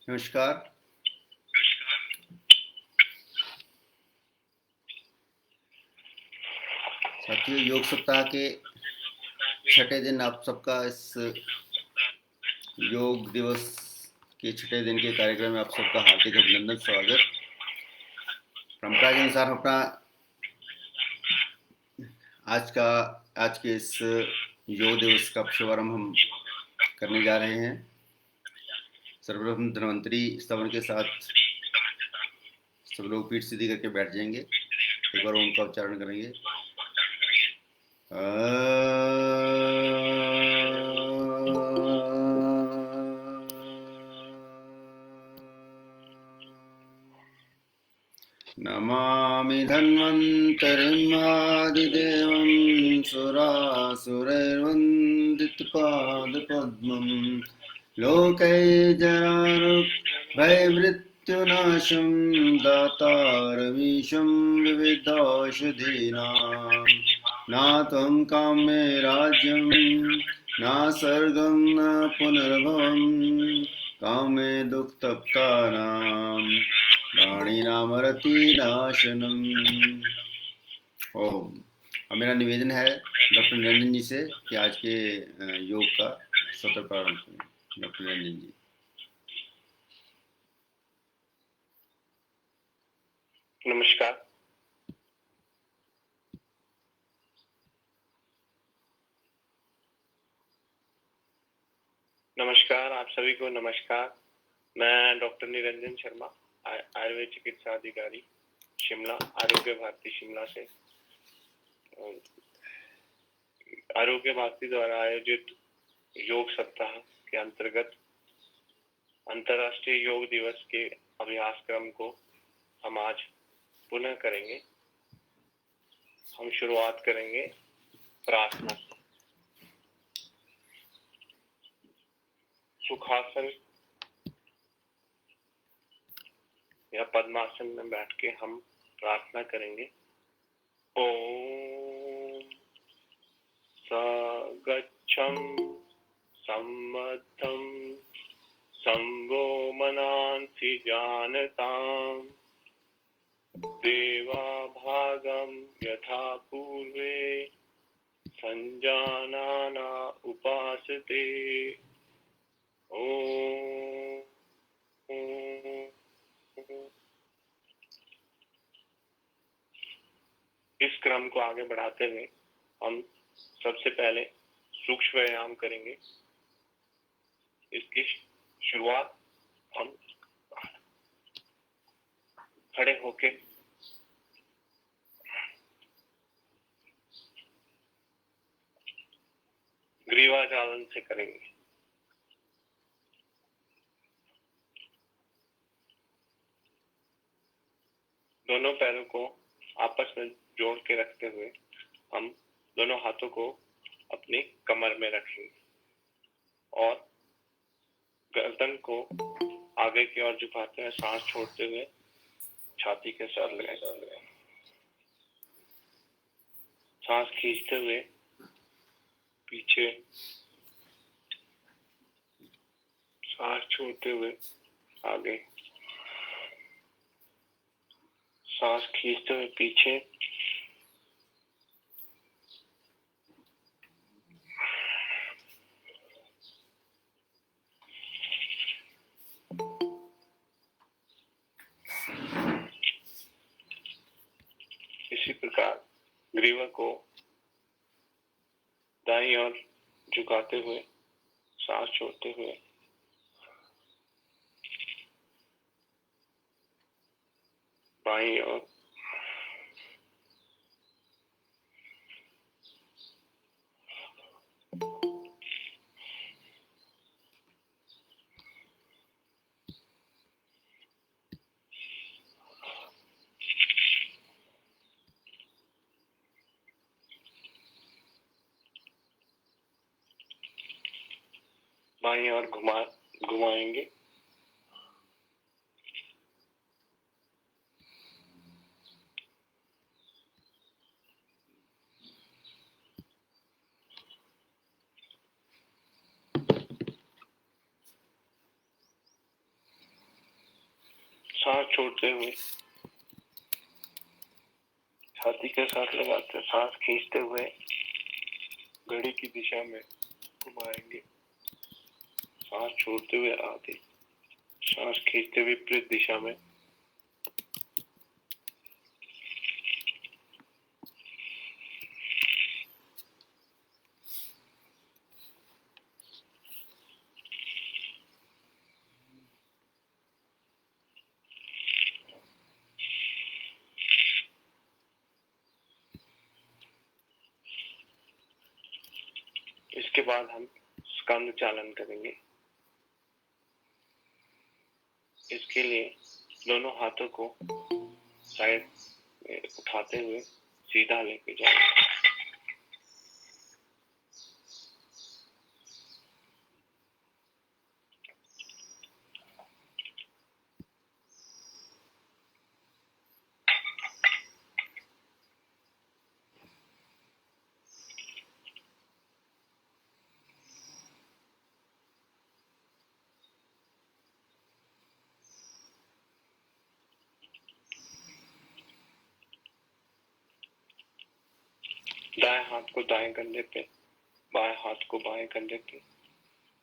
नमस्कार साथियों, योग सप्ताह के छठे दिन आप सबका इस योग दिवस के छठे दिन के कार्यक्रम में आप सबका हार्दिक अभिनंदन, स्वागत। परंपरा के अनुसार हम अपना आज के इस योग दिवस का शुभारंभ हम करने जा रहे हैं। सर्वप्रथम धन्वंतरी स्तवन के साथ सब लोग पीठ सीधी करके बैठ जाएंगे। एक बार ओम का उच्चारण करेंगे। नमामि धन्वन्तरिम् आदिदेवं सुरासुरैर्वन्दितपादपद्मं लोकैर्जरारुभयमृत्युनाशं दातारमीशं विविधौषधीनां। न त्वं काम्ये राज्यं न स्वर्गं न पुनर्भवं कामे दुःखतप्तानां प्राणिनामरतिनाशनम। ओम। अब मेरा निवेदन है डॉक्टर निरंजन जी से कि आज के योग का सत्र प्रारंभ करें। डॉक्टर निरंजन जी। नमस्कार। नमस्कार आप सभी को नमस्कार। मैं डॉक्टर निरंजन शर्मा, आयुर्वेद चिकित्सा अधिकारी शिमला, आरोग्य भारती शिमला से। आरोग्य भारती द्वारा आयोजित योग सप्ताह के अंतर्गत अंतर्राष्ट्रीय योग दिवस के अभ्यास क्रम को हम आज पुनः करेंगे। हम शुरुआत करेंगे प्रार्थना से। सुखासन या पद्मासन में बैठ के हम प्रार्थना करेंगे। ओम सगच्छं सम्मद्धं संगो मनांसि जानतां देवा भागं यथा पूर्वे संजानाना उपासते। ओम। इस क्रम को आगे बढ़ाते हुए हम सबसे पहले सूक्ष्म व्यायाम करेंगे। इसकी शुरुआत हम खड़े होके ग्रीवा चालन से करेंगे। दोनों पैरों को आपस में जोड़ के रखते हुए हम दोनों हाथों को अपनी कमर में रखेंगे और गर्दन को आगे की ओर झुकाते हुए सांस छोड़ते हुए छाती के साथ लगाएं। सांस खींचते हुए पीछे, सांस छोड़ते हुए आगे, सांस खींचते हुए पीछे, इसी प्रकार ग्रीवा को दाईं ओर झुकाते हुए सांस छोड़ते हुए बाईं ओर, बाईं ओर घुमाएंगे। छोड़ते हुए छाती के साथ लगाते सांस खींचते हुए घड़ी की दिशा में घुमाएंगे। सांस छोड़ते हुए आगे, सांस खींचते हुए विपरीत दिशा में। इसके बाद हम स्कंद चालन करेंगे। इसके लिए दोनों हाथों को साइड में उठाते हुए सीधा लेके जाएंगे। दाएं हाथ को दाएं कंधे पे, बाएं हाथ को बाएं कंधे पे,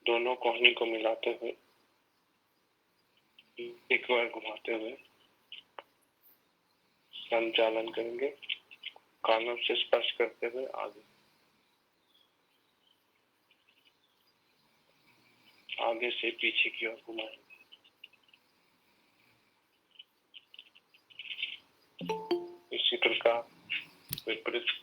दोनों कोहनी को मिलाते हुए एक बार घुमाते हुए संचालन करेंगे। कानों से स्पर्श करते हुए आगे, आगे से पीछे की ओर घुमाएंगे। इसी प्रकार विपरीत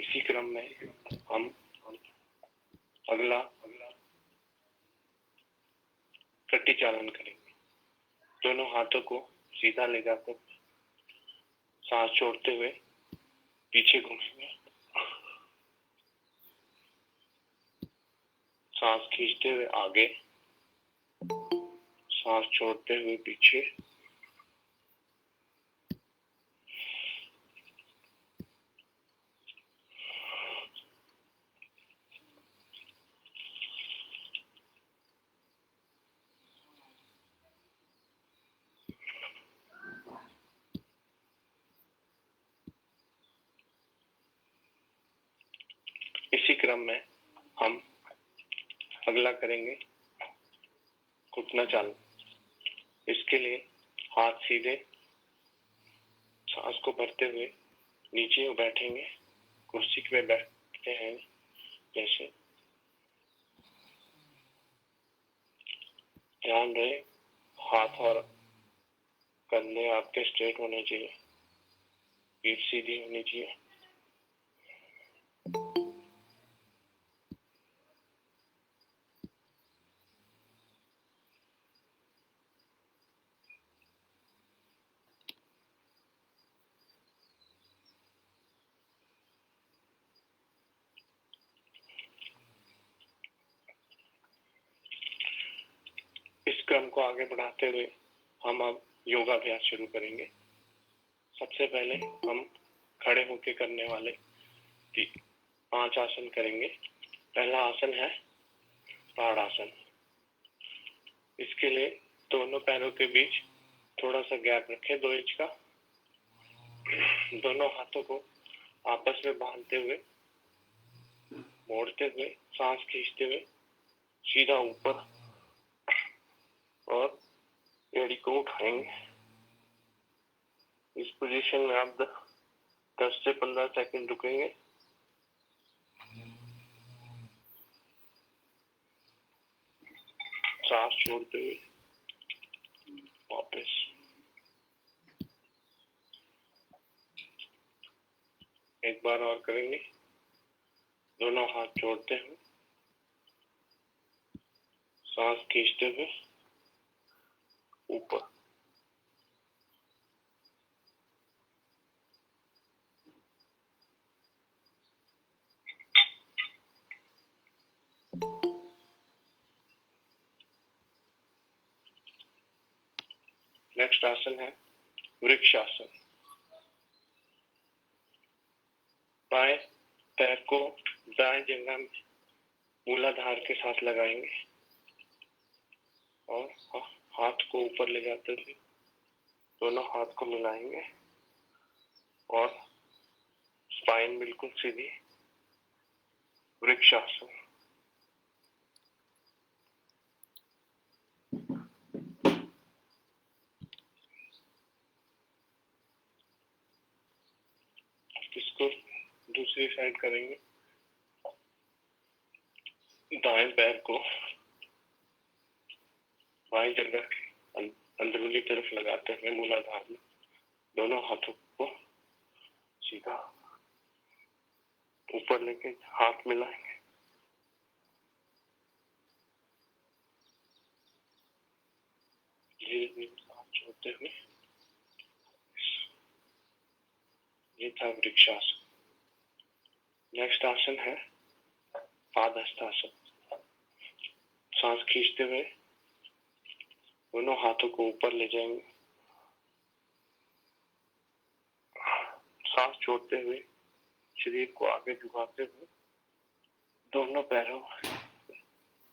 इसी क्रम में हम अगला कटी चालन करेंगे। दोनों हाथों को सीधा ले जाकर सांस छोड़ते हुए पीछे घूमेंगे। सांस खींचते हुए आगे, सांस छोड़ते हुए पीछे। इसी क्रम में हम अगला करेंगे घुटना चालन। इसके लिए हाथ सीधे सांस को भरते हुए नीचे बैठेंगे। कुर्सी पे बैठते हैं जैसे। ध्यान रहे हाथ और कंधे आपके स्ट्रेट होने चाहिए, पीठ सीधी होनी चाहिए। इस क्रम को आगे बढ़ाते हुए हम अब योगाभ्यास शुरू करेंगे। सबसे पहले हम खड़े होकर करने वाले 5 आसन करेंगे। पहला आसन है ताड़ासन। इसके लिए दोनों पैरों के बीच थोड़ा सा गैप रखें, 2 इंच का। दोनों हाथों को आपस में बांधते हुए, मोड़ते हुए, सांस खींचते हुए सीधा ऊपर और एड़ी को उठाएंगे। इस पोजीशन में आप 10 से 15 सेकंड रुकेंगे। सांस छोड़ते हुए वापस। एक बार और करेंगे। दोनों हाथ जोड़ते हुए, सांस खींचते हुए ऊपर। नेक्स्ट आसन है वृक्षासन। बाएं पैर को दाएं जंघा में मूलाधार के साथ लगाएंगे और हाथ को ऊपर ले जाते हुए दोनों हाथ को मिलाएंगे और स्पाइन बिल्कुल सीधी, वृक्षासन। इसको दूसरी साइड करेंगे। दाएं पैर को बाएं जगह के अंदरूनी तरफ लगाते हुए मूलाधार में दोनों हाथों को सीधा ऊपर लेके हाथ मिलाएंगे। धीरे धीरे हाथ छोड़ते हुए, ये था वृक्षासन। नेक्स्ट आसन है पादहस्तासन। सांस खींचते हुए दोनों हाथों को ऊपर ले जाएंगे। सांस छोड़ते हुए शरीर को आगे झुकाते हुए दोनों पैरों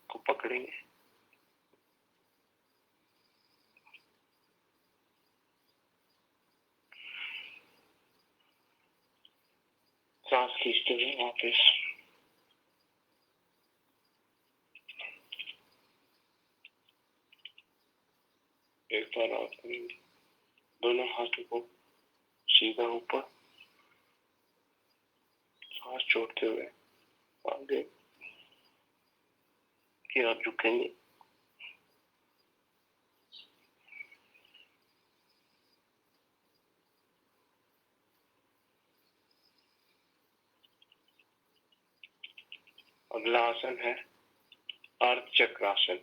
को पकड़ेंगे। सांस खींचते हुए वापस एक बार और करेंगे। दोनों हाथों को सीधा ऊपर, सांस छोड़ते हुए आगे की ओर झुकेंगे। अगला आसन है अर्ध चक्रासन।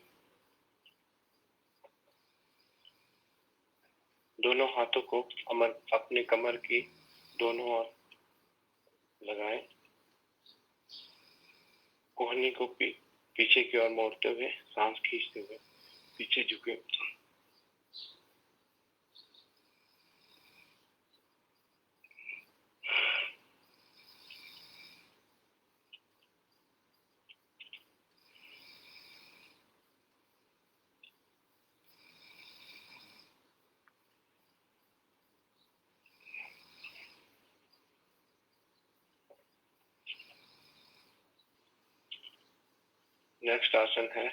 दोनों हाथों को अपने कमर की दोनों ओर लगाएं। कोहनी को पीछे की ओर मोड़ते हुए सांस खींचते हुए पीछे झुके। नेक्स्ट आसन है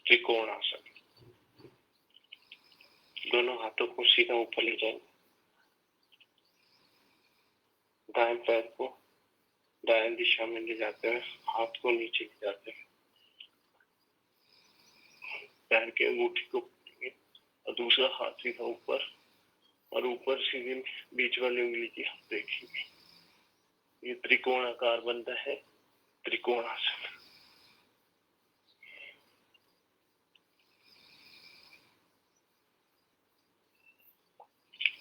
त्रिकोण आसन। दोनों हाथों को सीधा ऊपर ले जाएं। दाएं पैर को दाएं दिशा में ले जाते हुए हाथ को नीचे ले जाते हुए पैर के अंगूठी को पकड़ेंगे और दूसरा हाथ सीधा ऊपर और ऊपर सीधे बीच वाली उंगली की हाथ देखेंगे। ये त्रिकोण आकार बनता है त्रिकोण आसन।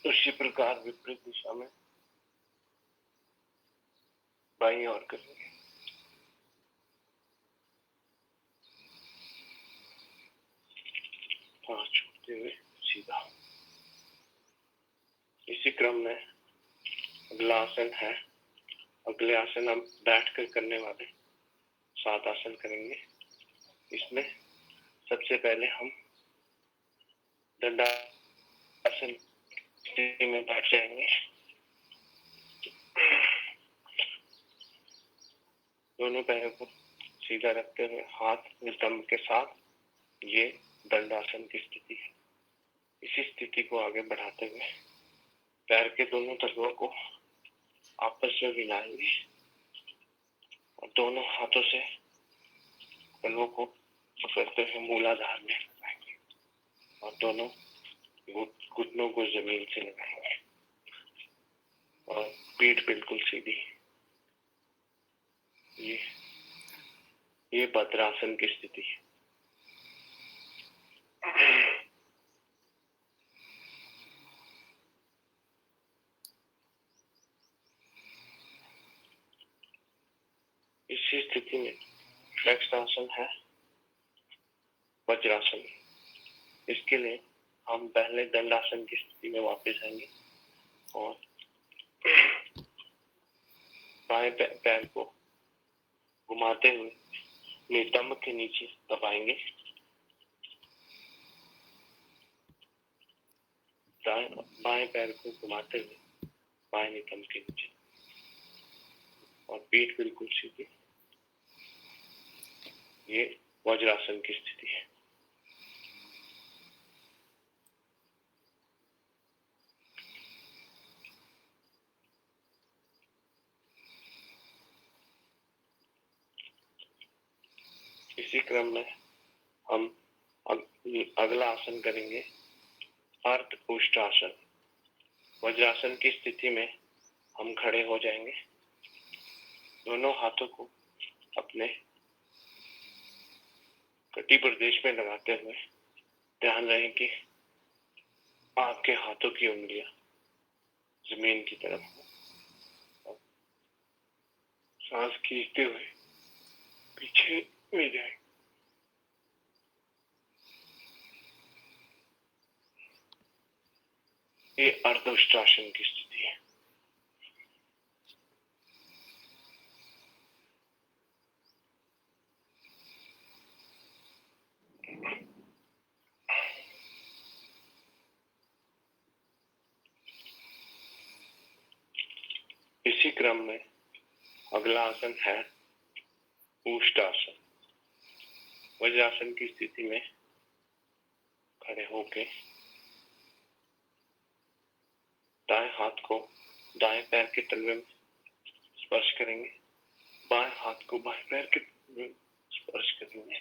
उसी प्रकार विपरीत दिशा में बाईं ओर करेंगे। सांस छोड़ते हुए सीधा। इसी क्रम में अगला आसन है, अगले आसन हम बैठकर करने वाले 7 आसन करेंगे। इसमें सबसे पहले हम दंडासन में बैठ जाएंगे। दोनों पैरों को सीधा रखते हुए हाथ नितंब के साथ ये दंडासन की स्थिति है। इसी स्थिति को आगे बढ़ाते हुए पैर के दोनों तलवों को आपस में मिलाएंगे और दोनों हाथों से तलवों को पकड़ते हुए मूलाधार में लगाएंगे और दोनों घुटनों को जमीन से लगाएंगे और पीठ बिल्कुल सीधी। ये भद्रासन की स्थिति है। इसी स्थिति में नेक्स्ट आसन है वज्रासन। इसके लिए हम पहले दंडासन की स्थिति में वापस आएंगे और बाएं पैर को घुमाते हुए नितंब के नीचे दबाएंगे। बाएं पैर को घुमाते हुए बाएं नितंब के नीचे और पीठ बिल्कुल सीधी। ये वज्रासन की स्थिति है। इसी क्रम में हम अगला आसन करेंगे अर्ध उष्टासन। वज्रासन की स्थिति में हम खड़े हो जाएंगे। दोनों हाथों को अपने कटी प्रदेश में लगाते हुए ध्यान रहे कि आपके हाथों की उंगलियां जमीन की तरफ हो। सांस खींचते हुए पीछे ले जाए। ये अर्धउष्टासन की स्थिति है। इसी क्रम में अगला आसन है उष्टासन। वज्रासन की स्थिति में खड़े होके दाएं हाथ को दाएं पैर के तलवे में स्पर्श करेंगे। बाएं हाथ को बाएं पैर के तलवे में स्पर्श करेंगे।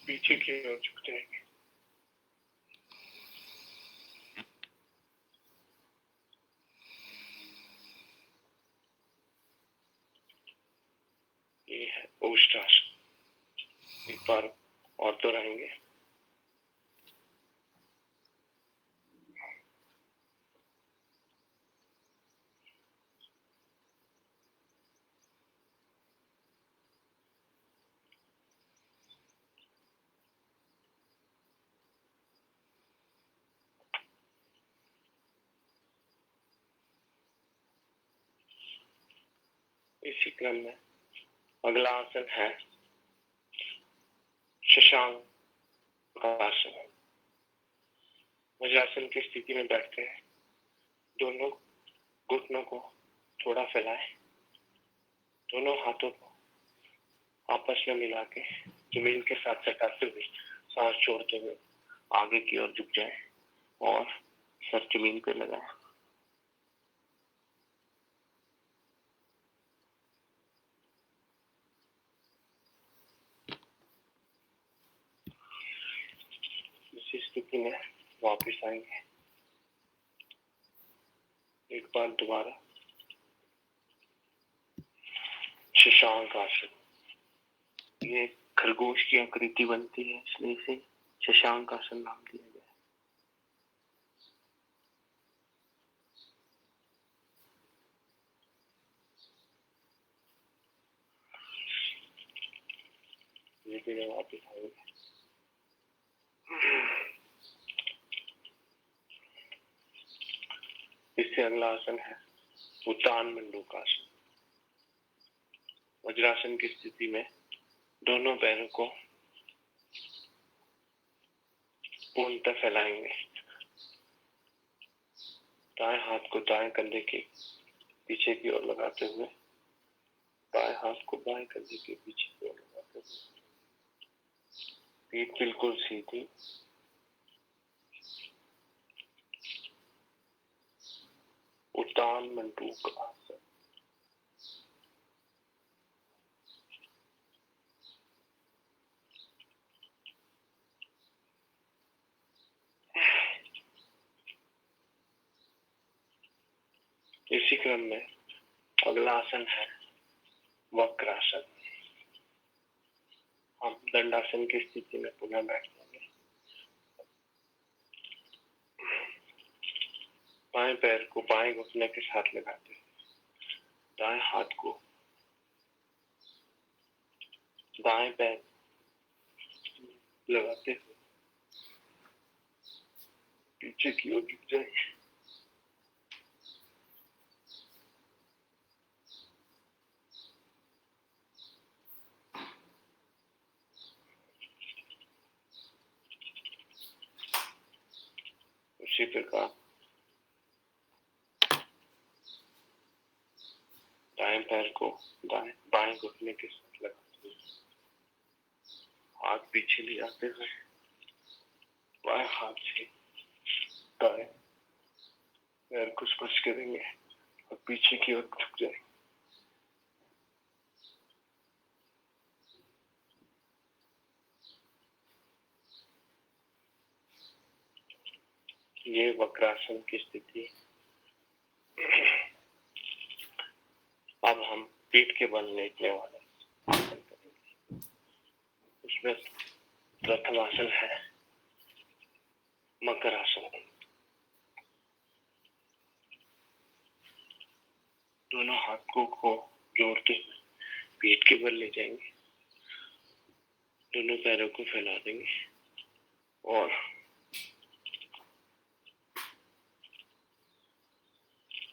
पीछे की ओर झुक जाएंगे। ये है उष्टासन। एक बार और दोहराएंगे। इसी क्रम में अगला आसन है शशांक आसन। वज्रासन की स्थिति में बैठते हैं। दोनों घुटनों को थोड़ा फैलाएं। दोनों हाथों को आपस में मिला के जमीन के साथ सटाते हुए सांस छोड़ते हुए आगे की ओर झुक जाए और सर जमीन पे लगाए। इसी स्थिति में वापस आएंगे। एक बार दोबारा शशांक आसन। ये खरगोश की आकृति बनती है, इसलिए इसे शशांक आसन नाम दिया गया। ये भी वापस आएंगे। इससे अगला आसन है उत्तान मंडूकासन। वज्रासन की स्थिति में दोनों पैरों को पूर्णतः फैलाएंगे। दाएं हाथ को दाएं कंधे के पीछे की ओर लगाते हुए बाएं हाथ को बाएं कंधे के पीछे की ओर लगाते हुए पीठ बिल्कुल सीधी। उत्तान मंडूक आसन। इसी क्रम में अगला आसन है वक्रासन। हम दंडासन की स्थिति में पुनः बैठ जाएंगे। बाएं पैर को बाएं घुटने के साथ लगाते हैं। दाएं हाथ को दाएं पैर लगाते हुए पीछे की ओर झुक जाएंगे। उसी प्रकार दाएं पैर को बाएं घुटने के साथ लगाते हुए हाथ पीछे ले जाते हुए बाएं हाथ से दाएं पैर को स्पर्श करेंगे और पीछे की ओर झुक जाएंगे। ये वक्रासन की स्थिति। अब हम पीठ के बल लेटने वाले आसन करेंगे। उसमें प्रथम आसन है मकर आसन। दोनों हाथों को जोड़ के पीठ के बल ले जाएंगे, दोनों पैरों को फैला देंगे और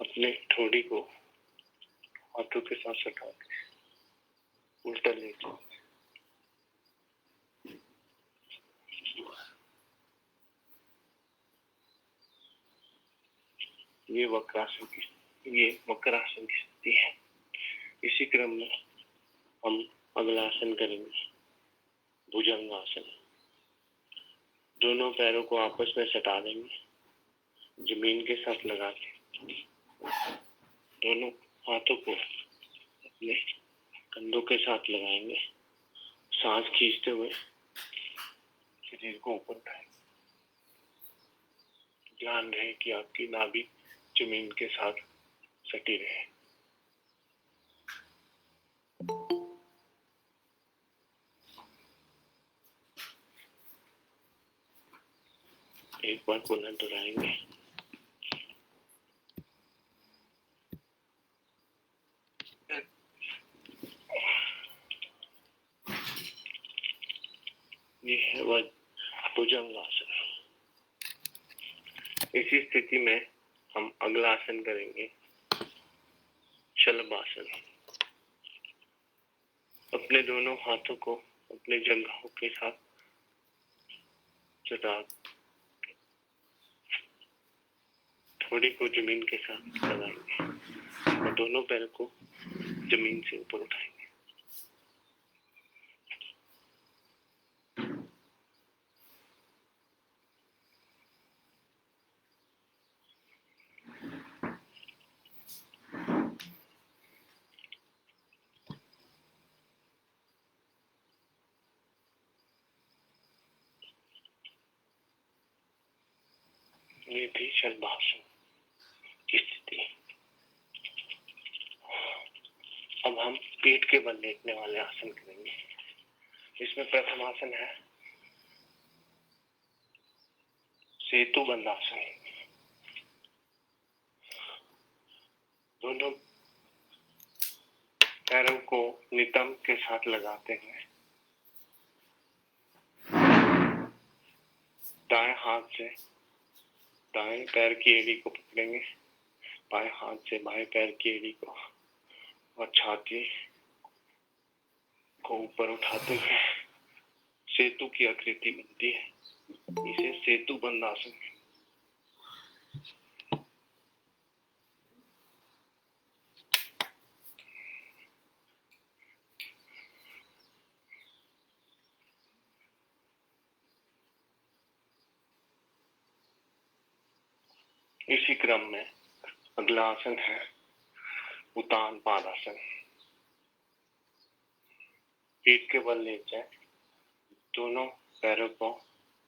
अपने ठोड़ी को हाथों के साथ सटा के उल्टा ले जाएंगे। ये मकर आसन की स्थिति है। इसी क्रम में हम अगला आसन करेंगे भुजंग आसन। दोनों पैरों को आपस में सटा देंगे, जमीन के साथ लगा के दोनों हाथों को अपने कंधों के साथ लगाएंगे। सांस खींचते हुए शरीर को ऊपर उठाएंगे। ध्यान रहे कि आपकी नाभि जमीन के साथ सटी रहे। एक बार पुनः दोहराएंगे। ये है वह भुजंग आसन। इसी स्थिति में हम अगला आसन करेंगे शलभासन। अपने दोनों हाथों को अपने जंघों के साथ सटा थोड़ी को जमीन के साथ लगाएंगे और दोनों पैरों को जमीन से ऊपर उठाएंगे। ये थी शलभासन की स्थिति। अब हम पीठ के बल लेटने वाले आसन करेंगे। इसमें प्रथम आसन है सेतु बंध आसन। दोनों पैरों को नितंब के साथ लगाते हैं। दाएं हाथ से दाएं पैर की एड़ी को पकड़ेंगे, बाएं हाथ से बाएं पैर की एड़ी को और छाती को ऊपर उठाते हुए सेतु की आकृति बनती है। इसे सेतु बंध आसन। इसी क्रम में अगला आसन है उतान पादासन। पीठ के बल ले जाए, दोनों पैरों को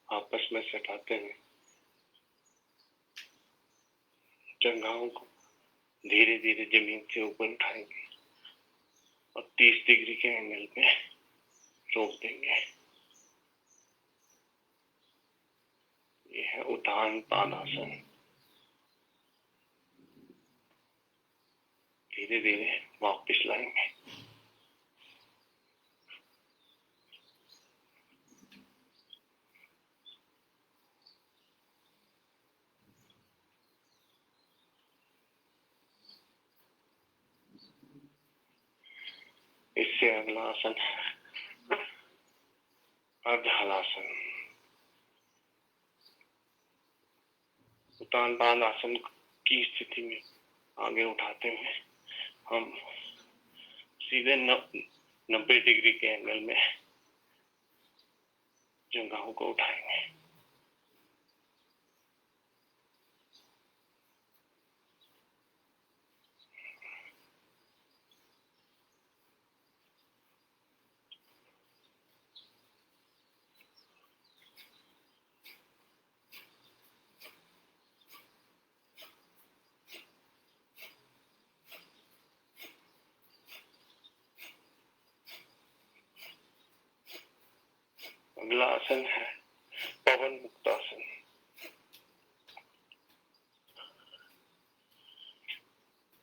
आपस में सटाते हुए जंघाओं को धीरे धीरे जमीन से ऊपर उठाएंगे और 30 डिग्री के एंगल पे रोक देंगे। यह है उतान पादासन। धीरे धीरे वापस लाएंगे। इससे अगला आसन अर्ध हलासन। उतान बांध आसन की स्थिति में आगे उठाते हुए हम सीधे 90 डिग्री के एंगल में जंघाओं को उठाएंगे। अगला आसन है पवन मुक्त आसन।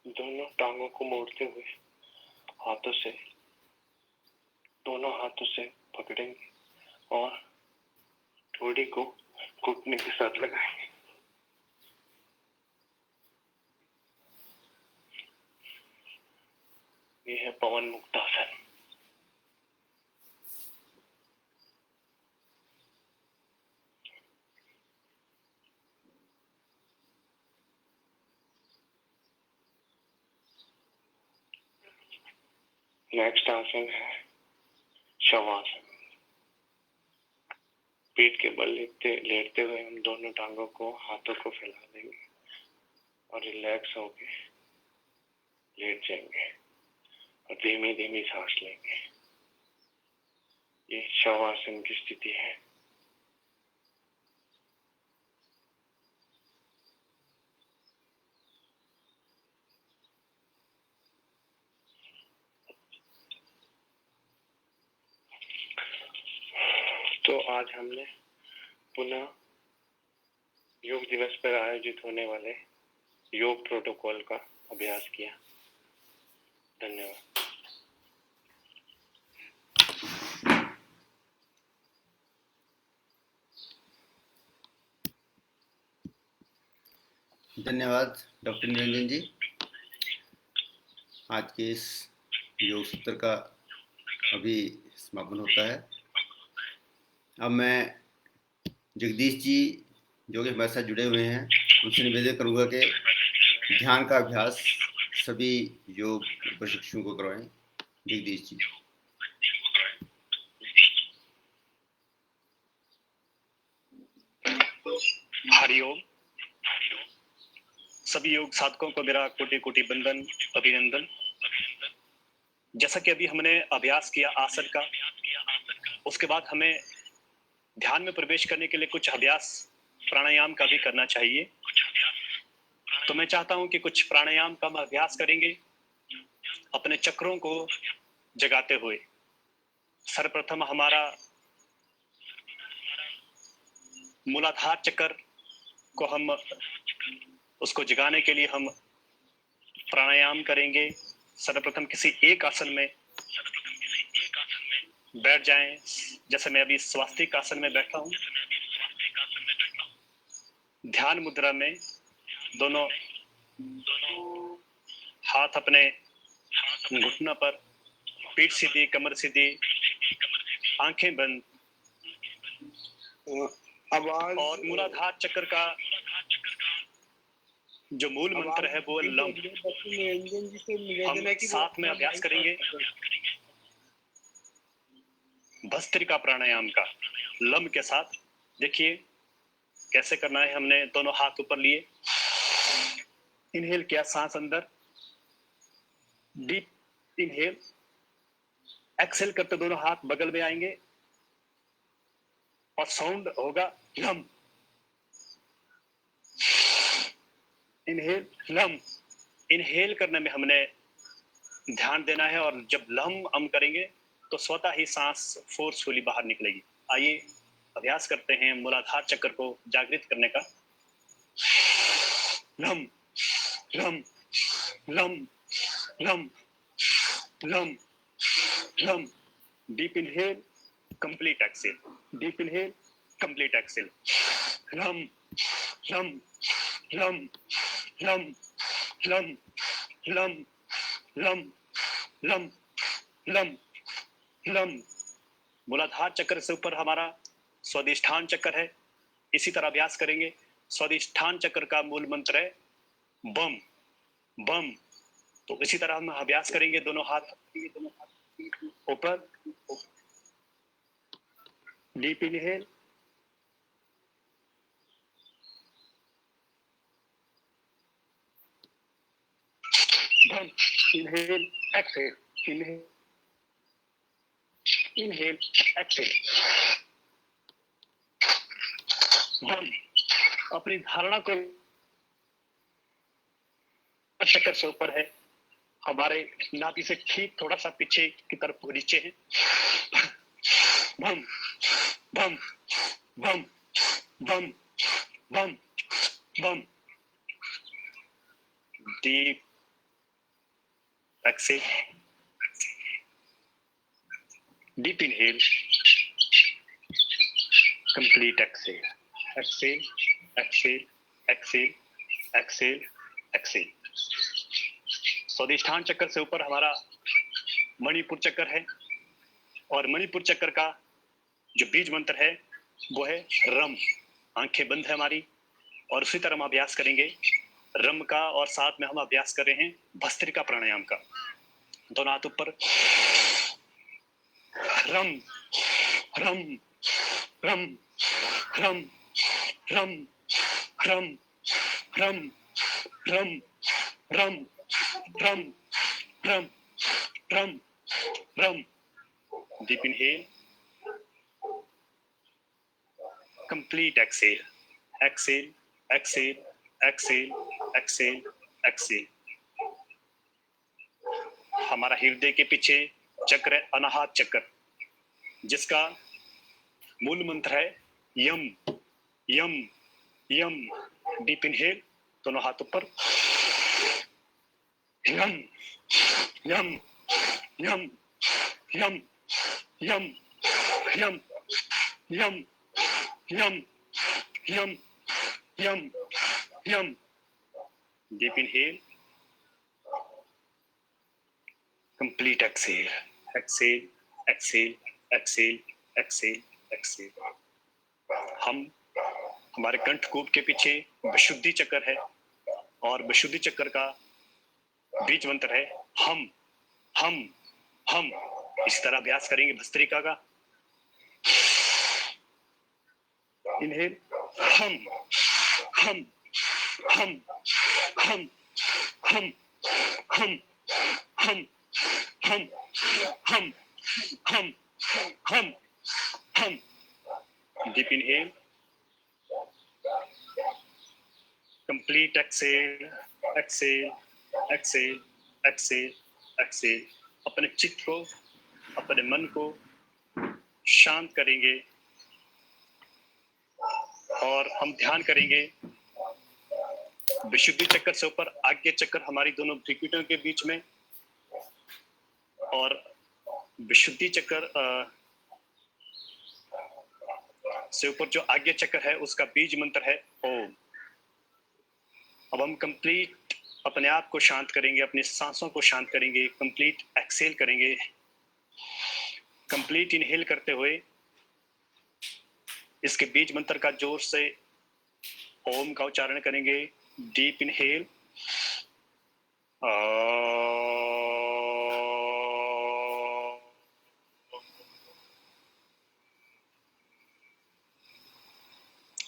दोनों टांगों को मोड़ते हुए दोनों हाथों से पकड़ेंगे और ठोड़ी को घुटने के साथ लगाएंगे। यह है पवन मुक्त आसन। नेक्स्ट आसन है शवासन। पीठ के बल लेटते हुए हम दोनों टांगों को हाथों को फैला देंगे और रिलैक्स होके लेट जाएंगे और धीमी धीमी सांस लेंगे। ये शवासन की स्थिति है। तो आज हमने पुनः योग दिवस पर आयोजित होने वाले योग प्रोटोकॉल का अभ्यास किया। धन्यवाद। धन्यवाद डॉक्टर निरंजन जी। आज के इस योग सत्र का अभी समापन होता है। अब मैं जगदीश जी जो कि हमारे साथ जुड़े हुए हैं उनसे निवेदन करूँगा कि ध्यान का अभ्यास सभी योग प्रशिक्षुओं को करवाएं। जगदीश जी। हरिओम। सभी योग साधकों को मेरा कोटि कोटि वंदन, अभिनंदन। जैसा कि अभी हमने अभ्यास किया आसन का, उसके बाद हमें ध्यान में प्रवेश करने के लिए कुछ अभ्यास प्राणायाम का भी करना चाहिए। तो मैं चाहता हूं कि कुछ प्राणायाम का हम अभ्यास करेंगे अपने चक्रों को जगाते हुए। सर्वप्रथम हमारा मूलाधार चक्र को हम उसको जगाने के लिए हम प्राणायाम करेंगे। सर्वप्रथम किसी एक आसन में बैठ जाएं। जैसे मैं अभी स्वास्तिक आसन में बैठा हूं। ध्यान मुद्रा में दोनों हाथ अपने घुटना पर, पीठ सीधी, कमर सीधी, आंखें बंद और मूलाधार चक्र का जो मूल मंत्र है वो लम। हम साथ में अभ्यास करेंगे भस्त्रिका प्राणायाम का लम के साथ। देखिए कैसे करना है। हमने दोनों हाथ ऊपर लिए, इनहेल किया, सांस अंदर, डीप इनहेल, एक्सेल करते दोनों हाथ बगल में आएंगे और साउंड होगा लम। Inhale lump. इनहेल करने में हमने ध्यान देना है और जब लम हम करेंगे तो स्वतः ही सांस फोर्सफुली बाहर निकलेगी। आइए अभ्यास करते हैं मूलाधार चक्र को जागृत करने का। लम लम लम लम लम लम। Deep inhale, complete exhale, deep inhale, complete exhale. लम लम लम लम लम लम लम लम लम लम। मूलाधार चक्र से ऊपर हमारा स्वादिष्ठान चक्र है। इसी तरह अभ्यास करेंगे। स्वादिष्ठान चक्र का मूल मंत्र है बम बम। तो इसी तरह हम अभ्यास करेंगे, दोनों हाथ ऊपर, डीप इनहेल, बम, inhale, exhale, inhale, inhale, exhale, बम। अपनी धारणा को चक्कर से ऊपर है, हमारे नाभि से ठीक थोड़ा सा पीछे की तरफ नीचे है। बम बम बम बम बम बम। Deep exhale, deep inhale, complete exhale, exhale exhale exhale exhale exhale. स्वादिष्ठान चक्र से ऊपर हमारा मणिपुर चक्र है और मणिपुर चक्र का जो बीज मंत्र है वो है रम। आंखें बंद है हमारी और उसी तरह हम अभ्यास करेंगे रम का, और साथ में हम अभ्यास कर रहे हैं भस्त्रिका प्राणायाम का। दोनों हाथ ऊपर, रम रम रम रम रम रम रम रम रम रम रम रम रम। Deep inhale, complete exhale, exhale exhale exhale exhale exhale. हमारा हृदय के पीछे चक्र है अनाहत चक्र, जिसका मूल मंत्र है यम यम यम। डीप इनहेल, दोनों हाथ ऊपर, यम यम यम यम यम यम यम यम यम यम यम। Deep inhale, complete exhale, exhale exhale exhale exhale exhale. हमारे कंठकूप के पीछे विशुद्धि चक्र है और विशुद्धि चक्र का बीज मंत्र है हम हम हम। इस तरह अभ्यास करेंगे भस्त्रिका का। इनहेल, हम हम हम हम हम हम हम हम हम हम हम हम। Deep inhale, complete exhale, exhale exhale exhale exhale. अपने चित्त को, अपने मन को शांत करेंगे और हम ध्यान करेंगे विशुद्धि चक्र से ऊपर आज्ञा चक्र हमारी दोनों भ्रिकुटियों के बीच में, और विशुद्धि चक्र से ऊपर जो आज्ञा चक्र है उसका बीज मंत्र है ओम। अब हम कंप्लीट अपने आप को शांत करेंगे, अपनी सांसों को शांत करेंगे, कंप्लीट एक्सेल करेंगे। कंप्लीट इनहेल करते हुए इसके बीज मंत्र का जोर से ओम का उच्चारण करेंगे। Deep inhale,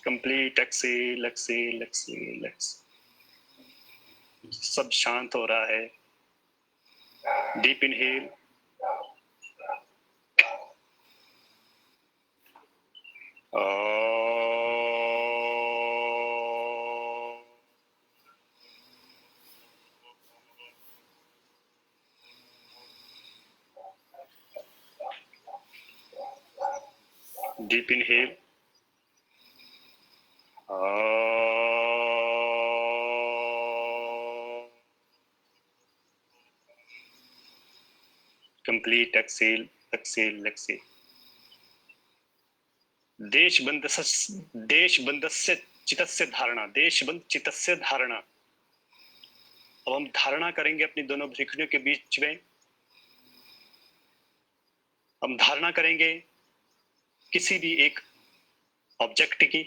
complete exhale exhale exhale exhale. सब शांत हो रहा है। Deep inhale, deep inhale, complete exhale exhale exhale. देश बंधस्य चितस्य धारणा, देश बंध चितस्य धारणा। अब हम धारणा करेंगे अपनी दोनों भ्रुकुटियों के बीच में। हम धारणा करेंगे किसी भी एक ऑब्जेक्ट की।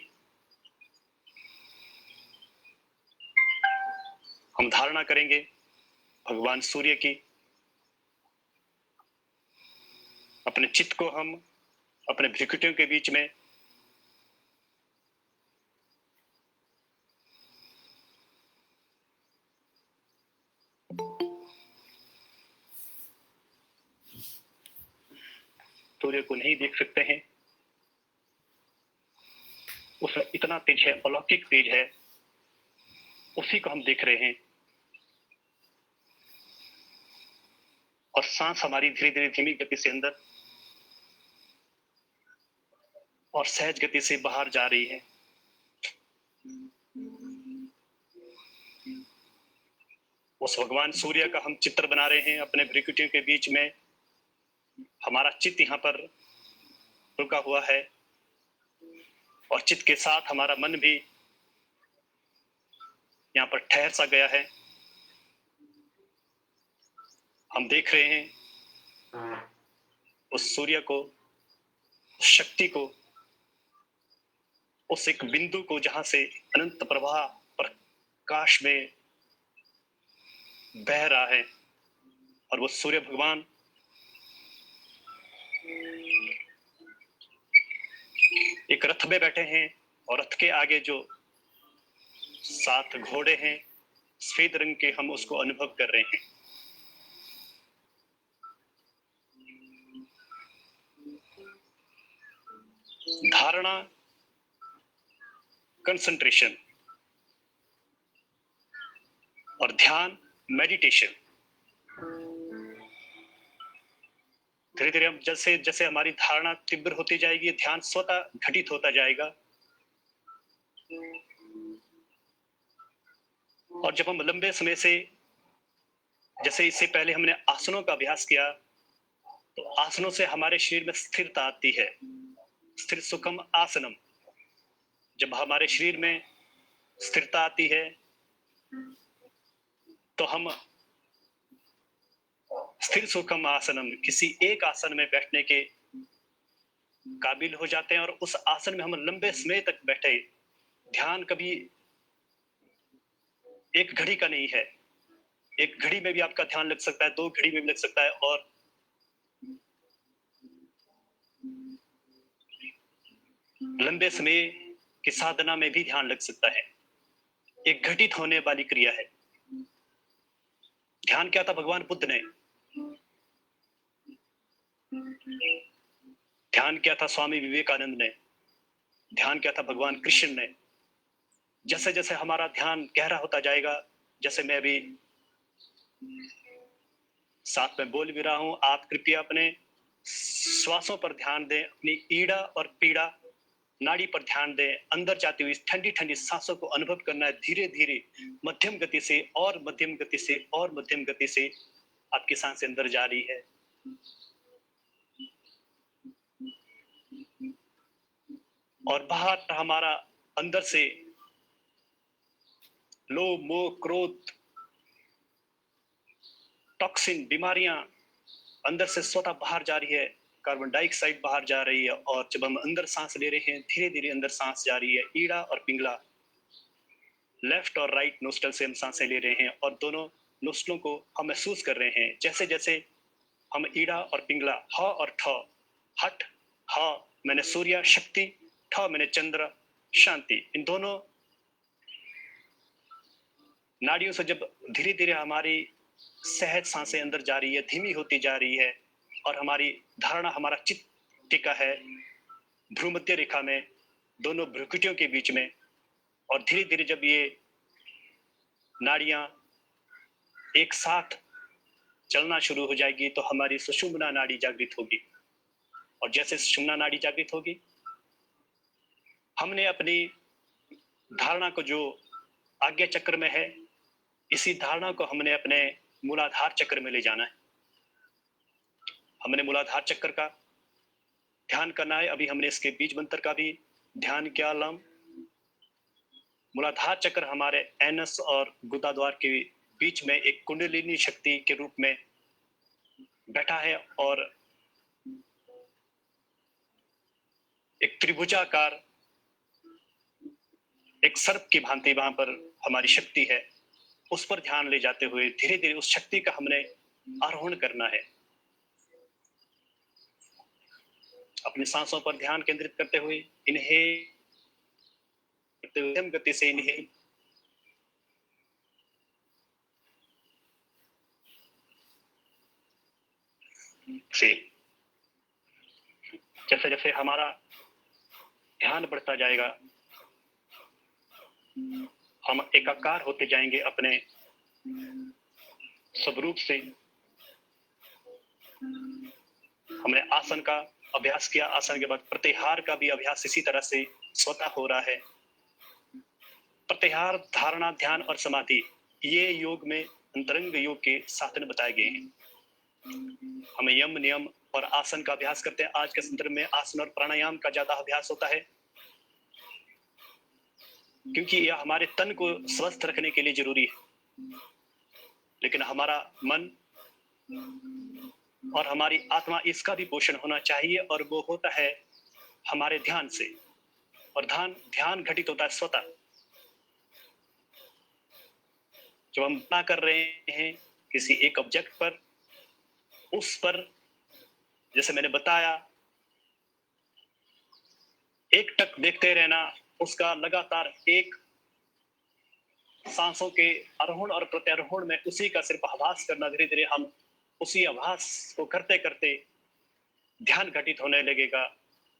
हम धारणा करेंगे भगवान सूर्य की। अपने चित्त को हम अपने भ्रुकुटियों के बीच में सूर्य को नहीं देख सकते हैं, उसमें इतना तेज है, अलौकिक तेज है, उसी को हम देख रहे हैं। और सांस हमारी धीरे धीरे धीमी गति से अंदर और सहज गति से बाहर जा रही है। उस भगवान सूर्य का हम चित्र बना रहे हैं अपने भ्रुकुटियों के बीच में। हमारा चित्त यहाँ पर रुका हुआ है और चित्त के साथ हमारा मन भी यहाँ पर ठहर सा गया है। हम देख रहे हैं उस सूर्य को, उस शक्ति को, उस एक बिंदु को जहां से अनंत प्रवाह प्रकाश में बह रहा है। और वो सूर्य भगवान एक रथ में बैठे हैं और रथ के आगे जो 7 घोड़े हैं सफेद रंग के, हम उसको अनुभव कर रहे हैं। धारणा, कंसंट्रेशन और ध्यान, मेडिटेशन। धीरे धीरे हम जैसे जैसे हमारी धारणा तीव्र होती जाएगी, ध्यान स्वतः घटित होता जाएगा। और जब हम लंबे समय से, जैसे इससे पहले हमने आसनों का अभ्यास किया, तो आसनों से हमारे शरीर में स्थिरता आती है। स्थिर सुखम आसनम। जब हमारे शरीर में स्थिरता आती है तो हम स्थिर सुखम आसनम, किसी एक आसन में बैठने के काबिल हो जाते हैं। और उस आसन में हम लंबे समय तक बैठे। ध्यान कभी एक घड़ी का नहीं है। एक घड़ी में भी आपका ध्यान लग सकता है, 2 घड़ी में भी लग सकता है, और लंबे समय की साधना में भी ध्यान लग सकता है। एक घटित होने वाली क्रिया है। ध्यान क्या था भगवान बुद्ध ने, ध्यान क्या था स्वामी विवेकानंद ने, ध्यान क्या था भगवान कृष्ण ने। जैसे जैसे हमारा ध्यान गहरा होता जाएगा, जैसे मैं अभी साथ में बोल भी रहा हूं, आप कृपया अपने श्वासों पर ध्यान दें, अपनी ईड़ा और पीड़ा नाड़ी पर ध्यान दें। अंदर जाती हुई ठंडी ठंडी सांसों को अनुभव करना है। धीरे धीरे मध्यम गति से और मध्यम गति से और मध्यम गति से आपकी सांसें अंदर जा रही है। और बाहर हमारा अंदर से लोभ, मोह, क्रोध, टॉक्सिन, बीमारियां अंदर से स्वतः बाहर जा रही है। कार्बन डाइऑक्साइड बाहर जा रही है। और जब हम अंदर सांस ले रहे हैं, धीरे धीरे अंदर सांस जा रही है। ईड़ा और पिंगला, लेफ्ट और राइट नोस्ट्रल से हम सांसें ले रहे हैं और दोनों नोस्ट्रलों को हम महसूस कर रहे हैं। जैसे जैसे हम ईड़ा और पिंगला, ह और ठ, हट, ह मैंने सूर्य शक्ति, ठ मैंने चंद्र शांति, इन दोनों नाड़ियों से जब धीरे धीरे हमारी सहज सांसें अंदर जा रही है, धीमी होती जा रही है, और हमारी धारणा, हमारा चित्त टिका है भ्रूमध्य रेखा में, दोनों भ्रुकुटियों के बीच में। और धीरे धीरे जब ये नाड़ियां एक साथ चलना शुरू हो जाएगी तो हमारी सुषुम्ना नाड़ी जागृत होगी। और जैसे सुषुम्ना नाड़ी जागृत होगी, हमने अपनी धारणा को जो आज्ञा चक्र में है, इसी धारणा को हमने अपने मूलाधार चक्र में ले जाना है। हमने मूलाधार चक्र का ध्यान करना है। अभी हमने इसके बीज मंत्र का भी ध्यान किया। लम मूलाधार चक्र हमारे एनस और गुदा द्वार के बीच में एक कुंडलिनी शक्ति के रूप में बैठा है और एक त्रिभुजाकार एक सर्प की भांति वहां पर हमारी शक्ति है। उस पर ध्यान ले जाते हुए धीरे धीरे उस शक्ति का हमने आरोहण करना है। अपनी सांसों पर ध्यान केंद्रित करते हुए इन्हेल करते हुए मध्यम गति से इन्हेल से जैसे जैसे हमारा ध्यान बढ़ता जाएगा हम एकाकार होते जाएंगे अपने स्वरूप से। हमने आसन का अभ्यास किया, आसन के बाद प्रत्याहार का भी अभ्यास इसी तरह से स्वतः हो रहा है। प्रत्याहार, धारणा, ध्यान और समाधि ये योग में अंतरंग योग के साधन बताए गए हैं। हमें यम, नियम और आसन का अभ्यास करते हैं। आज के संदर्भ में आसन और प्राणायाम का ज्यादा अभ्यास होता है क्योंकि यह हमारे तन को स्वस्थ रखने के लिए जरूरी है। लेकिन हमारा मन और हमारी आत्मा इसका भी पोषण होना चाहिए और वो होता है हमारे ध्यान से। और ध्यान घटित होता है स्वतः। जब हम ना कर रहे हैं किसी एक ऑब्जेक्ट पर, उस पर जैसे मैंने बताया एक टक देखते रहना, उसका लगातार एक सांसों के आरोहण और प्रत्यारोहण में उसी का सिर्फ आभास करना। धीरे धीरे हम उसी आभास को करते करते ध्यान घटित होने लगेगा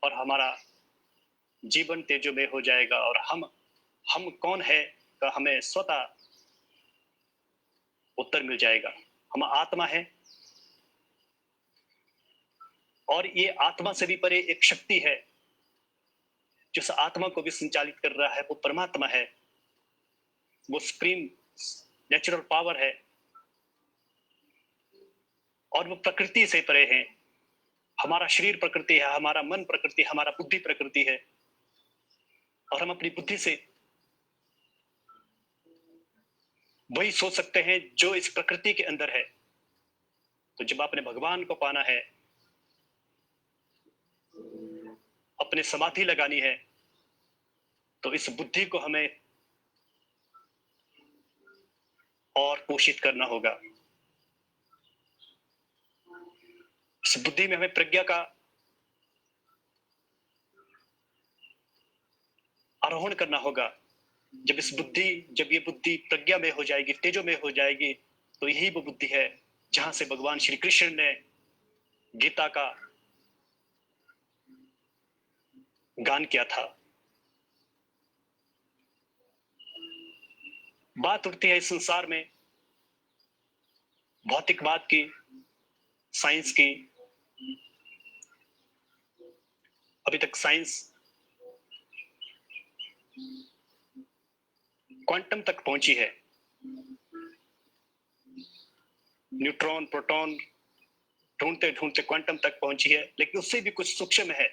और हमारा जीवन तेजोमय हो जाएगा और हम कौन है का हमें स्वतः उत्तर मिल जाएगा। हम आत्मा है और ये आत्मा से भी परे एक शक्ति है जिस आत्मा को भी संचालित कर रहा है, वो परमात्मा है। वो सुप्रीम नेचुरल पावर है और वो प्रकृति से परे है। हमारा शरीर प्रकृति है, हमारा मन प्रकृति, हमारा बुद्धि प्रकृति है और हम अपनी बुद्धि से वही सोच सकते हैं जो इस प्रकृति के अंदर है। तो जब आपने भगवान को पाना है, अपने समाधि लगानी है, तो इस बुद्धि को हमें और पोषित करना होगा। इस बुद्धि में हमें प्रज्ञा का आरोहण करना होगा। जब ये बुद्धि प्रज्ञा में हो जाएगी, तेजो में हो जाएगी, तो यही वो बुद्धि है जहां से भगवान श्री कृष्ण ने गीता का गान किया था। बात उठती है इस संसार में भौतिकवाद की, साइंस की। अभी तक साइंस क्वांटम तक पहुंची है। न्यूट्रॉन, प्रोटॉन ढूंढते ढूंढते क्वांटम तक पहुंची है, लेकिन उससे भी कुछ सूक्ष्म है,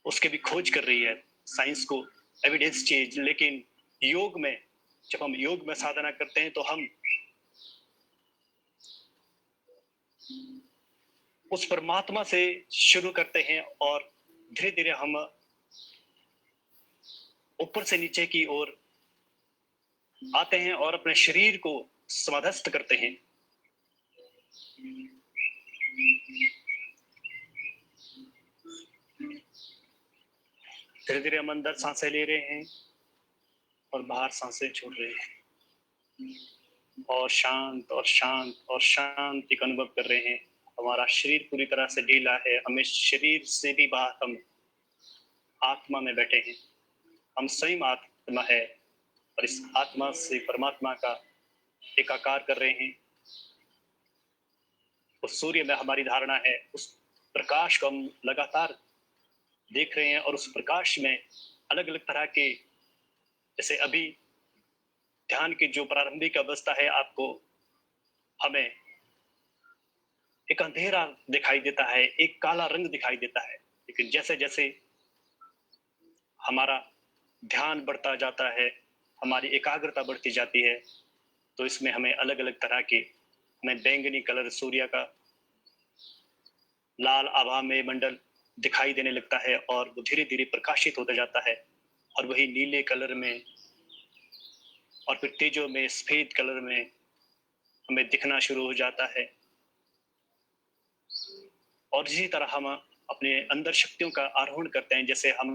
उसके भी खोज कर रही है। साइंस को एविडेंस चाहिए, लेकिन योग में, जब हम योग में साधना करते हैं तो हम उस परमात्मा से शुरू करते हैं और धीरे धीरे हम ऊपर से नीचे की ओर आते हैं और अपने शरीर को समाधस्थ करते हैं। धीरे धीरे हम अंदर सांसें ले रहे हैं और बाहर सांसें छोड़ रहे हैं और शांत और शांत और शांति का अनुभव कर रहे हैं। हमारा शरीर पूरी तरह से ढीला है। हमें शरीर से भी बाहर हम आत्मा में बैठे हैं। हम स्वयं आत्मा है और इस आत्मा से परमात्मा का एकाकार कर रहे हैं। उस सूर्य में हमारी धारणा है, उस प्रकाश को हम लगातार देख रहे हैं और उस प्रकाश में अलग अलग तरह के, जैसे अभी ध्यान की जो प्रारंभिक अवस्था है, आपको हमें एक अंधेरा दिखाई देता है, एक काला रंग दिखाई देता है, लेकिन जैसे जैसे हमारा ध्यान बढ़ता जाता है, हमारी एकाग्रता बढ़ती जाती है, तो इसमें हमें अलग अलग तरह के, हमें बैंगनी कलर सूर्य का लाल आभा में मंडल दिखाई देने लगता है और वो धीरे धीरे प्रकाशित होता जाता है, और वही नीले कलर में और फिर तेजो में सफेद कलर में हमें दिखना शुरू हो जाता है। और इसी तरह हम अपने अंदर शक्तियों का आरोहण करते हैं, जैसे हम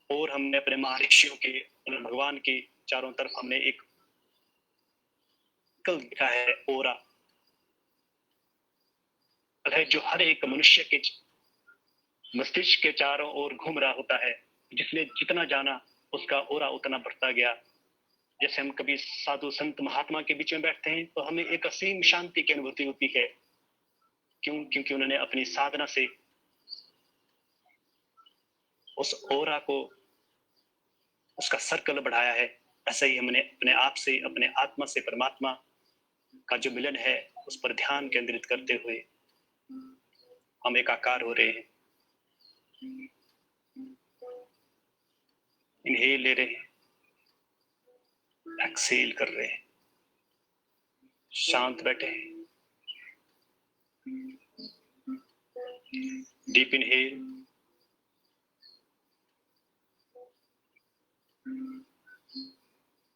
और हमने अपने महर्षियों के और भगवान के चारों तरफ हमने एक कल दिखा है ओरा है, जो हर एक मनुष्य के मस्तिष्क के चारों ओर घूम रहा होता है। जिसने जितना जाना उसका ओरा उतना बढ़ता गया। जैसे हम कभी साधु संत महात्मा के बीच में बैठते हैं तो हमें एक असीम शांति की अनुभूति होती है। क्यों? क्योंकि उन्होंने अपनी साधना से उस ओरा को, उसका सर्कल बढ़ाया है। ऐसे ही हमने अपने आप से, अपने आत्मा से परमात्मा का जो मिलन है उस पर ध्यान केंद्रित करते हुए हम एकाकार हो रहे हैं। इनहेल ले रहे हैं, एक्सेल कर रहे हैं, शांत बैठे हैं। Deep inhale,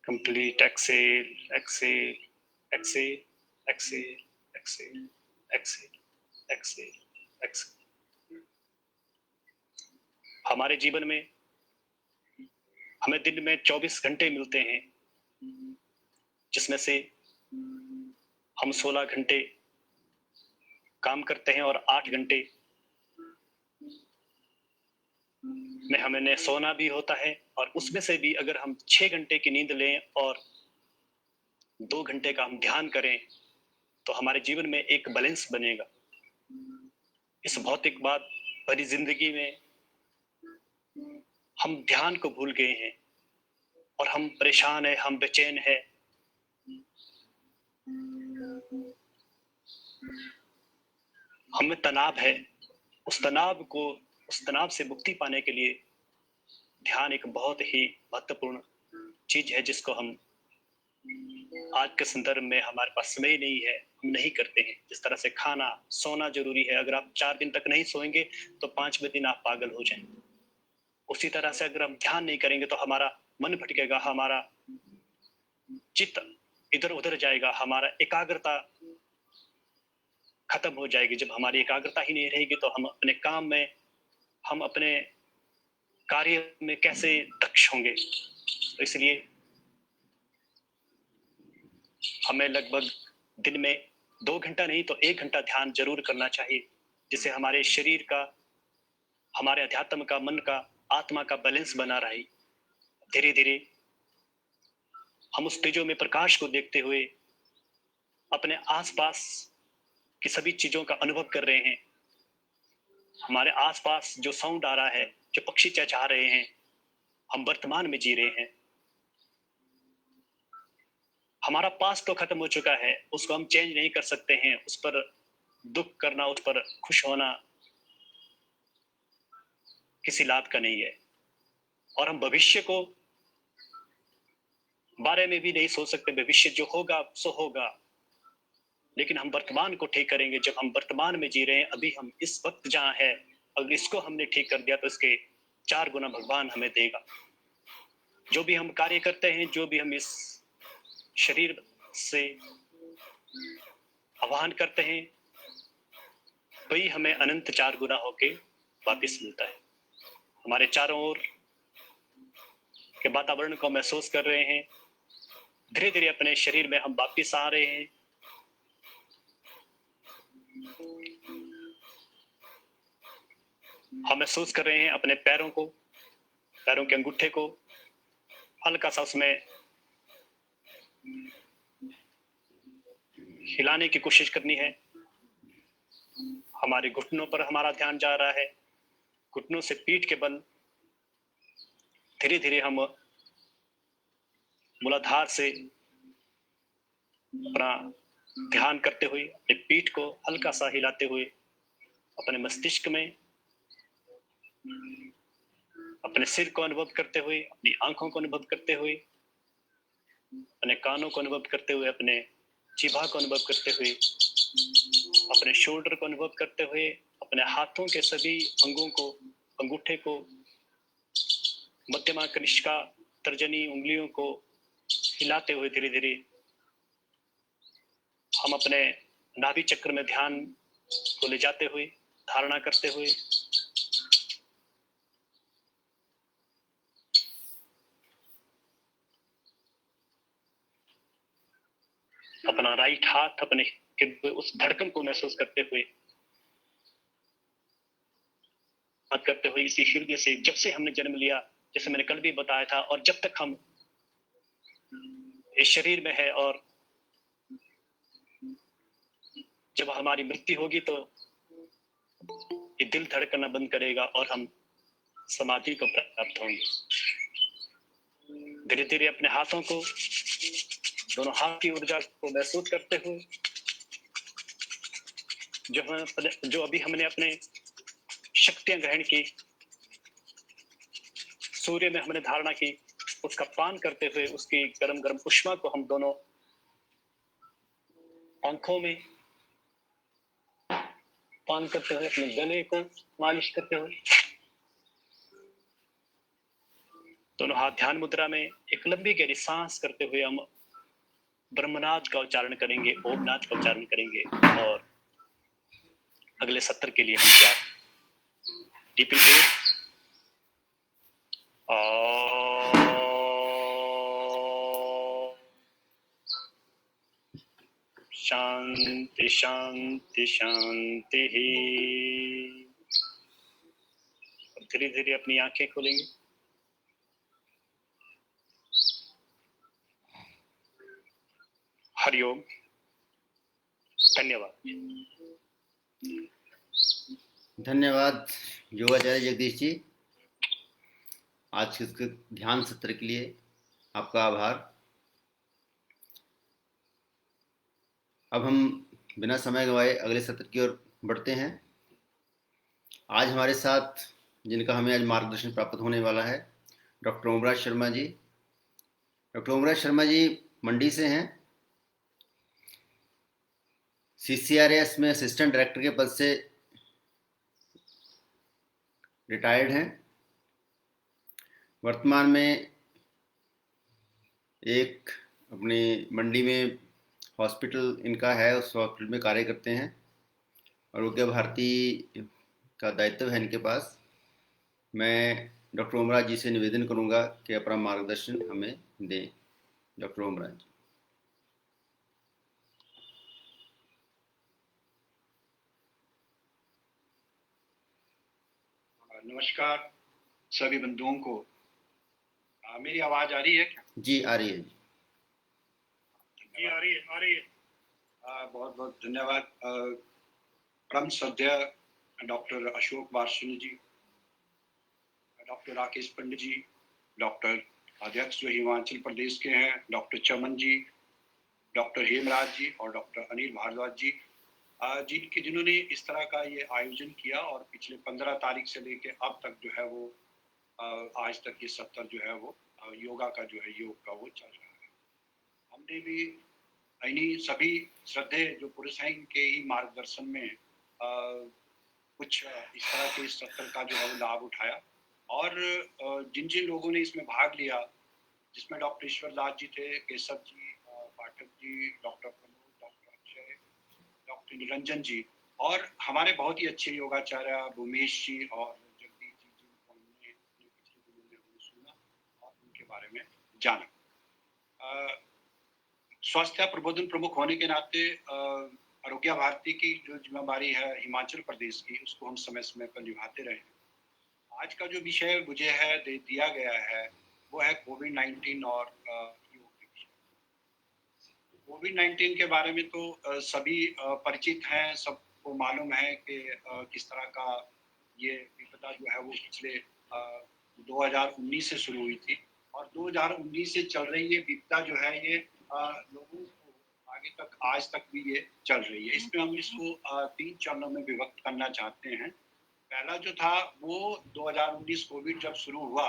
complete exhale, exhale, exhale, exhale, exhale, exhale, exhale, exhale. हमारे जीवन में हमें दिन में 24 घंटे मिलते हैं, जिसमें से हम 16 घंटे काम करते हैं और 8 घंटे में हमें सोना भी होता है। और उसमें से भी अगर हम 6 घंटे की नींद लें और 2 घंटे का हम ध्यान करें तो हमारे जीवन में एक बैलेंस बनेगा। इस भौतिक बात भरी जिंदगी में हम ध्यान को भूल गए हैं और हम परेशान हैं, हम बेचैन हैं। हमें तनाव है। उस तनाव से मुक्ति पाने के लिए ध्यान एक बहुत ही महत्वपूर्ण चीज है, जिसको हम आज के संदर्भ में हमारे पास समय नहीं है, हम नहीं करते हैं। जिस तरह से खाना, सोना जरूरी है। अगर आप 4 दिन तक नहीं सोएंगे तो 5वें दिन आप पागल हो जाएंगे। उसी तरह से अगर हम ध्यान नहीं करेंगे तो हमारा मन भटकेगा, हमारा चित्त इधर उधर जाएगा, हमारा एकाग्रता खत्म हो जाएगी। जब हमारी एकाग्रता ही नहीं रहेगी तो हम अपने काम में, हम अपने कार्य में कैसे दक्ष होंगे। तो इसलिए हमें लगभग दिन में 2 घंटा नहीं तो 1 घंटा ध्यान जरूर करना चाहिए, जिससे हमारे शरीर का, हमारे अध्यात्म का, मन का, आत्मा का बैलेंस बना रहे। धीरे धीरे हम उस तेजो में प्रकाश को देखते हुए अपने आसपास की सभी चीजों का अनुभव कर रहे हैं। हमारे आसपास जो साउंड आ रहा है, जो पक्षी चहचहा रहे हैं, हम वर्तमान में जी रहे हैं। हमारा पास तो खत्म हो चुका है, उसको हम चेंज नहीं कर सकते हैं। उस पर दुख करना, उस पर खुश होना किसी लाभ का नहीं है। और हम भविष्य को बारे में भी नहीं सोच सकते। भविष्य जो होगा सो होगा, लेकिन हम वर्तमान को ठीक करेंगे। जब हम वर्तमान में जी रहे हैं, अभी हम इस वक्त जहां है, अगर इसको हमने ठीक कर दिया तो इसके 4 गुना भगवान हमें देगा। जो भी हम कार्य करते हैं, जो भी हम इस शरीर से आह्वान करते हैं, वही हमें अनंत 4 गुना होके वापस मिलता है। हमारे चारों ओर के वातावरण को महसूस कर रहे हैं। धीरे धीरे अपने शरीर में हम वापस आ रहे हैं। हम महसूस कर रहे हैं अपने पैरों को, पैरों के अंगूठे को हल्का सा उसमें हिलाने की कोशिश करनी है। हमारे घुटनों पर हमारा ध्यान जा रहा है। घुटनों से पीठ के बल धीरे धीरे हम मूलाधार से अपना ध्यान करते हुए अपने पीठ को हल्का सा हिलाते हुए अपने मस्तिष्क में, अपने सिर को अनुभव करते हुए, अपनी आंखों को अनुभव करते हुए अपने कानों को अनुभव करते हुए, अपने जिह्वा को अनुभव करते हुए, अपने शोल्डर को अनुभव करते हुए, अपने हाथों के सभी अंगों को, अंगूठे को, मध्यमा कनिष्का, तर्जनी उंगलियों को हिलाते हुए धीरे धीरे हम अपने नाभि चक्र में ध्यान को ले जाते हुए, धारणा करते हुए अपना राइट हाथ अपने हिप पे उस धड़कन को महसूस करते हुए इसी हृदय से जब से हमने जन्म लिया, जैसे मैंने कल भी बताया था, और जब तक हम इस शरीर में है और जब हमारी मृत्यु होगी तो ये दिल धड़कना बंद करेगा और हम समाधि को प्राप्त होंगे। धीरे धीरे अपने हाथों को, दोनों हाथ की ऊर्जा को महसूस करते हुए जो अभी हमने अपने शक्तियां ग्रहण की, सूर्य में हमने धारणा की, उसका पान करते हुए उसकी गरम गरम उष्मा को हम दोनों आंखों में पान करते हुए, अपने गले को मालिश करते हुए, दोनों हाथ ध्यान मुद्रा में एक लंबी गहरी सांस करते हुए हम ब्रह्मनाद का उच्चारण करेंगे, ओमनाद का उच्चारण करेंगे और अगले 70 के लिए हम तैयार। डीप इनहेल, शांति शांति शांति ही। धीरे धीरे अपनी आंखें खोलेंगे। हरिओम, धन्यवाद। धन्यवाद योगाचार्य जगदीश जी, आज के इस ध्यान सत्र के लिए आपका आभार। अब हम बिना समय गंवाए अगले सत्र की ओर बढ़ते हैं। आज हमारे साथ जिनका हमें आज मार्गदर्शन प्राप्त होने वाला है, डॉक्टर ओमराज शर्मा जी। डॉक्टर ओमराज शर्मा जी मंडी से हैं। CCRS में असिस्टेंट डायरेक्टर के पद से रिटायर्ड हैं। वर्तमान में एक अपनी मंडी में हॉस्पिटल इनका है, उस हॉस्पिटल में कार्य करते हैं। आरोग्य भारती का दायित्व है इनके पास। मैं डॉक्टर ओमराज जी से निवेदन करूंगा कि अपना मार्गदर्शन हमें दें। डॉक्टर ओमराज जी। नमस्कार सभी बंधुओं को। मेरी आवाज आ रही है क्या? जी आ रही है जी। आ रही है। बहुत बहुत धन्यवाद परम श्रद्धेय डॉक्टर अशोक वार्ष्णेय जी, डॉक्टर राकेश पंडित जी, डॉक्टर अध्यक्ष जो हिमाचल प्रदेश के हैं डॉक्टर चमन जी, डॉक्टर हेमराज जी और डॉक्टर अनिल भारद्वाज जी, जिन्होंने इस तरह का ये आयोजन किया और पिछले 15 तारीख से लेके अब तक जो है वो आज तक ये सत्र जो है वो योगा का जो है योग का वो चल रहा है। हमने भी इन्हीं सभी श्रद्धेय जो पुरुष हैं इनके ही मार्गदर्शन में कुछ इस तरह के सत्र का जो है वो लाभ उठाया और जिन जिन लोगों ने इसमें भाग लिया, जिसमें डॉक्टर ईश्वर दास जी थे, Keshav ji, Pathak ji, doctor Pramod, doctor Akshay, doctor Niranjan ji और हमारे बहुत ही अच्छे योगाचार्य भूमेश जी और जगदीश जी, जिनको हमने पिछले दिनों में हमने सुना और उनके बारे में जाना। स्वास्थ्य प्रबोधन प्रमुख होने के नाते आरोग्य भारती की जो जिम्मेदारी है हिमाचल प्रदेश की, उसको हम समय समय पर निभाते रहे हैं। आज का जो विषय मुझे है दिया गया है वो है कोविड-19 और योग के विषय। कोविड-19 के बारे में तो सभी परिचित हैं, सबको मालूम है कि किस तरह का ये विपदा जो है वो पिछले 2019 से शुरू हुई थी और 2019 से चल रही ये विपदा जो है ये लोगों को आगे तक आज तक भी ये चल रही है। इसमें हम इसको 3 चरणों में विभक्त करना चाहते हैं। पहला जो था वो 2019 कोविड जब शुरू हुआ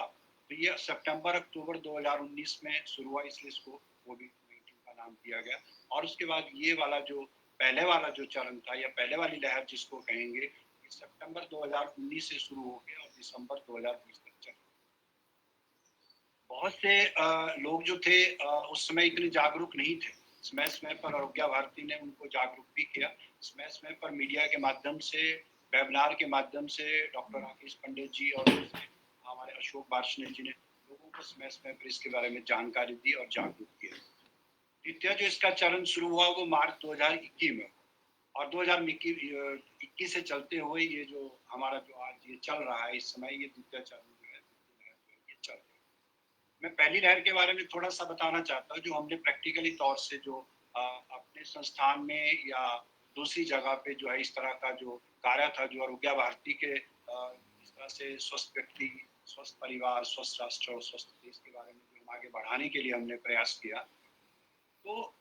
तो ये सितंबर अक्टूबर 2019 में शुरू हुआ, इसलिए इसको कोविड-19 का नाम दिया गया। और उसके बाद ये वाला जो पहले वाला जो चरण था या पहले वाली लहर जिसको कहेंगे, ये सितंबर 2019 से शुरू हो गया और दिसंबर 2020 तक चला। बहुत से लोग जो थे उस समय इतने जागरूक नहीं थे। समय-समय पर आरोग्य भारती ने उनको जागरूक भी किया। समय-समय पर मीडिया के माध्यम से, वेबिनार के माध्यम से डॉक्टर राकेश पंडित जी और हमारे अशोक वार्ष्णेय जी ने लोगों को समय-समय पर इसके बारे में जानकारी दी और जागरूक किया। द्वितीय जो इसका चरण शुरू हुआ वो मार्च 2021 में और 2021 से चलते हुए ये जो हमारा जो आज ये चल रहा है इस समय, ये द्वितीय चरण जो है ये चल रहा है। मैं पहली लहर के बारे में थोड़ा सा बताना चाहता हूँ, जो हमने प्रैक्टिकली तौर से जो अपने संस्थान में या दूसरी जगह पे जो है इस तरह का जो कार्य था, जो आरोग्य भारती के इस तरह से स्वस्थ व्यक्ति, स्वस्थ परिवार, स्वस्थ राष्ट्र और स्वस्थ देश के बारे में जो हम आगे बढ़ाने के लिए हमने प्रयास किया, तो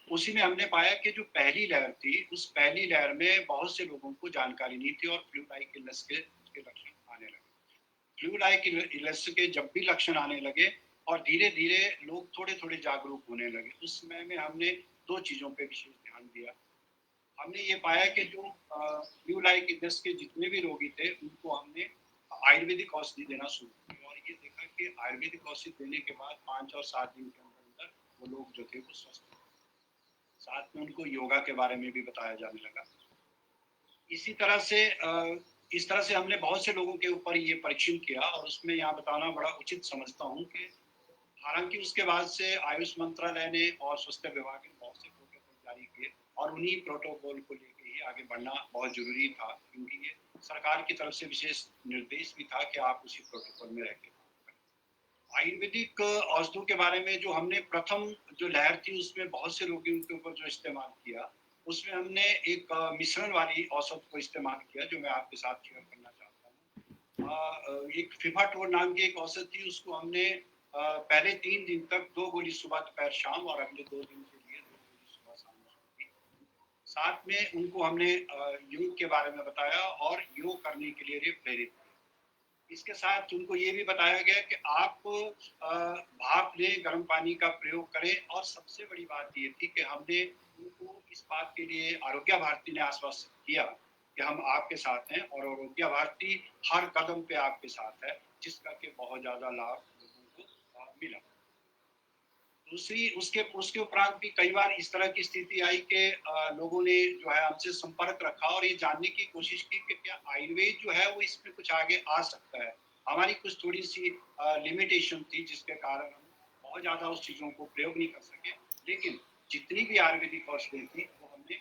उसी में हमने पाया कि जो पहली लहर थी, उस पहली लहर में बहुत से लोगों को जानकारी नहीं थी और फ्लू लाइक इलनेस के लक्षण आने लगे। फ्लू लाइक इलनेस के जब भी लक्षण आने लगे और धीरे-धीरे लोग थोड़े-थोड़े जागरूक होने लगे, उस समय में हमने 2 चीज़ों पे विशेष ध्यान दिया। हमने ये पाया कि जो फ्लू लाइक इलनेस के जितने भी रोगी थे, उनको हमने आयुर्वेदिक औषधि देना शुरू की और ये देखा कि आयुर्वेदिक औषधि देने के बाद 5 और 7 दिन के अंदर वो लोग जो थे वो स्वस्थ हो। साथ में उनको योगा के बारे में भी बताया जाने लगा। इसी तरह से इस तरह से हमने बहुत से लोगों के ऊपर ये परीक्षण किया और उसमें यहाँ बताना बड़ा उचित समझता हूँ कि हालांकि उसके बाद से आयुष मंत्रालय ने और स्वास्थ्य विभाग ने बहुत से प्रोटोकॉल जारी किए और उन्हीं प्रोटोकॉल को लेकर ही आगे बढ़ना बहुत जरूरी था, क्योंकि ये सरकार की तरफ से विशेष निर्देश भी था कि आप उसी प्रोटोकॉल में रह के आयुर्वेदिक औषधों के बारे में जो हमने प्रथम जो लहर थी उसमें बहुत से रोगियों के ऊपर जो इस्तेमाल किया, उसमें हमने एक मिश्रण वाली औषध को इस्तेमाल किया जो मैं आपके साथ शेयर करना चाहता हूँ। एक फिफाटोर नाम की एक औषध थी, उसको हमने पहले 3 दिन तक 2 गोली सुबह दोपहर शाम और अगले 2 दिन के लिए 2 गोली सुबह शाम। साथ में उनको हमने योग के बारे में बताया और योग करने के लिए प्रेरित। इसके साथ उनको ये भी बताया गया कि आप भाप लें, गर्म पानी का प्रयोग करें और सबसे बड़ी बात ये थी कि हमने उनको इस बात के लिए आरोग्य भारती ने आश्वस्त किया कि हम आपके साथ हैं और आरोग्य भारती हर कदम पे आपके साथ है, जिसका कि बहुत ज़्यादा लाभ लोगों को मिला। दूसरी उसके उपरांत भी कई बार इस तरह की स्थिति आई कि लोगों ने जो है हमसे संपर्क रखा और ये जानने की कोशिश की कि क्या आयुर्वेद जो है वो इसमें कुछ आगे आ सकता है। हमारी कुछ थोड़ी सी लिमिटेशन थी जिसके कारण हम बहुत ज़्यादा उस चीज़ों को प्रयोग नहीं कर सके, लेकिन जितनी भी आयुर्वेदिक औषधि थी वो हमने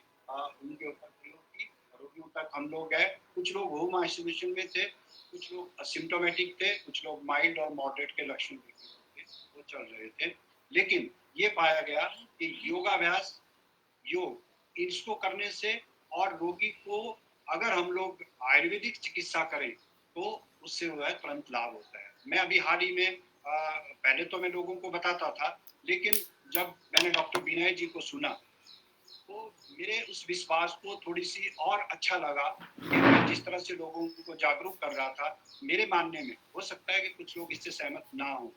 उनके ऊपर प्रयोग की। रोगियों तक हम लोग गए, कुछ लोग होम आइसोलेशन में थे, कुछ लोग सिम्टोमेटिक थे, कुछ लोग माइल्ड और मॉडरेट के लक्षण वो चल रहे थे। लेकिन ये पाया गया कि योगाभ्यास, योग इसको करने से और रोगी को अगर हम लोग आयुर्वेदिक चिकित्सा करें तो उससे जो है तुरंत लाभ होता है। मैं अभी हाल ही में पहले तो मैं लोगों को बताता था, लेकिन जब मैंने डॉक्टर विनय जी को सुना तो मेरे उस विश्वास को थोड़ी सी और अच्छा लगा कि मैं जिस तरह से लोगों को जागरूक कर रहा था, मेरे मानने में हो सकता है कि कुछ लोग इससे सहमत ना हो।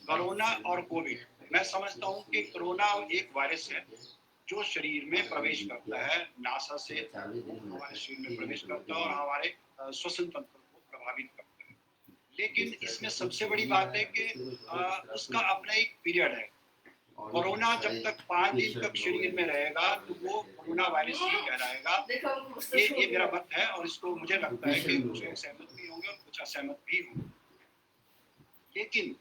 कोरोना और कोविड, मैं समझता हूँ कि कोरोना एक वायरस है जो शरीर में प्रवेश करता है, नासा से हमारे शरीर में प्रवेश करता है और हमारे श्वसन तंत्र को प्रभावित करता है। लेकिन इसमें सबसे बड़ी बात है कि उसका अपना एक पीरियड है। कोरोना जब तक 5 दिन तक शरीर में रहेगा तो वो कोरोना वायरस ही कहलाएगा। ये मेरा मत है और इसको मुझे लगता है कि कुछ सहमत भी होंगे और कुछ असहमत भी होंगे। लेकिन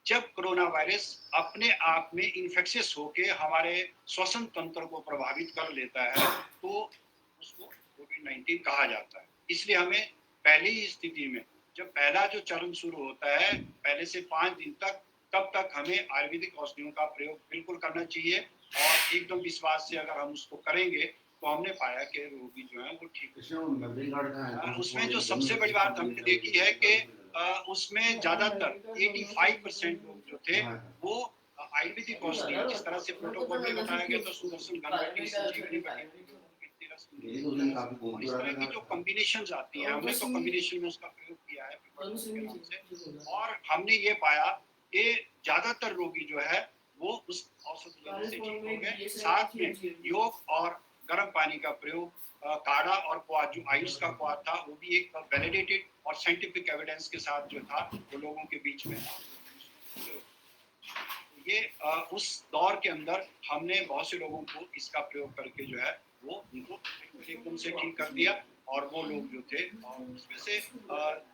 जब कोरोना वायरस अपने आप में इन्फेक्शियस होके हमारे श्वसन तंत्र को प्रभावित कर लेता है तो उसको कोविड-19 कहा जाता है। इसलिए हमें पहली स्थिति में जब पहला जो चरण शुरू होता है, पहले से 5 दिन तक, तब तक हमें आयुर्वेदिक औषधियों का प्रयोग बिल्कुल करना चाहिए और एकदम विश्वास से अगर हम उसको करेंगे तो हमने पाया कि रोगी जो है वो ठीक है। उसमें जो सबसे बड़ी बात हमने देखी है कि उसमें ज्यादातर 85% लोग जो थे वो आयुर्वेदिक औषधि, जिस तरह से प्रोटोकॉल में बताया गया था, सुदर्शन घनवटी, संजीवनी और इस तरह की जो कॉम्बिनेशंस आती हैं, हमने तो कॉम्बिनेशन में उसका प्रयोग किया है और हमने ये पाया कि ज्यादातर रोगी जो है वो उस औषध लेने से ठीक हो गए। साथ में योग और गर्म पानी का प्रयोग, काढ़ा और क्वा, जो आयुष का क्वा था, वो भी एक वैलिडेटेड और साइंटिफिक एविडेंस के साथ जो था वो लोगों के बीच में था। ये उस दौर के अंदर हमने बहुत से लोगों को इसका प्रयोग करके जो है वो उनको एकदम से ठीक कर दिया। और वो लोग जो थे, और उसमें से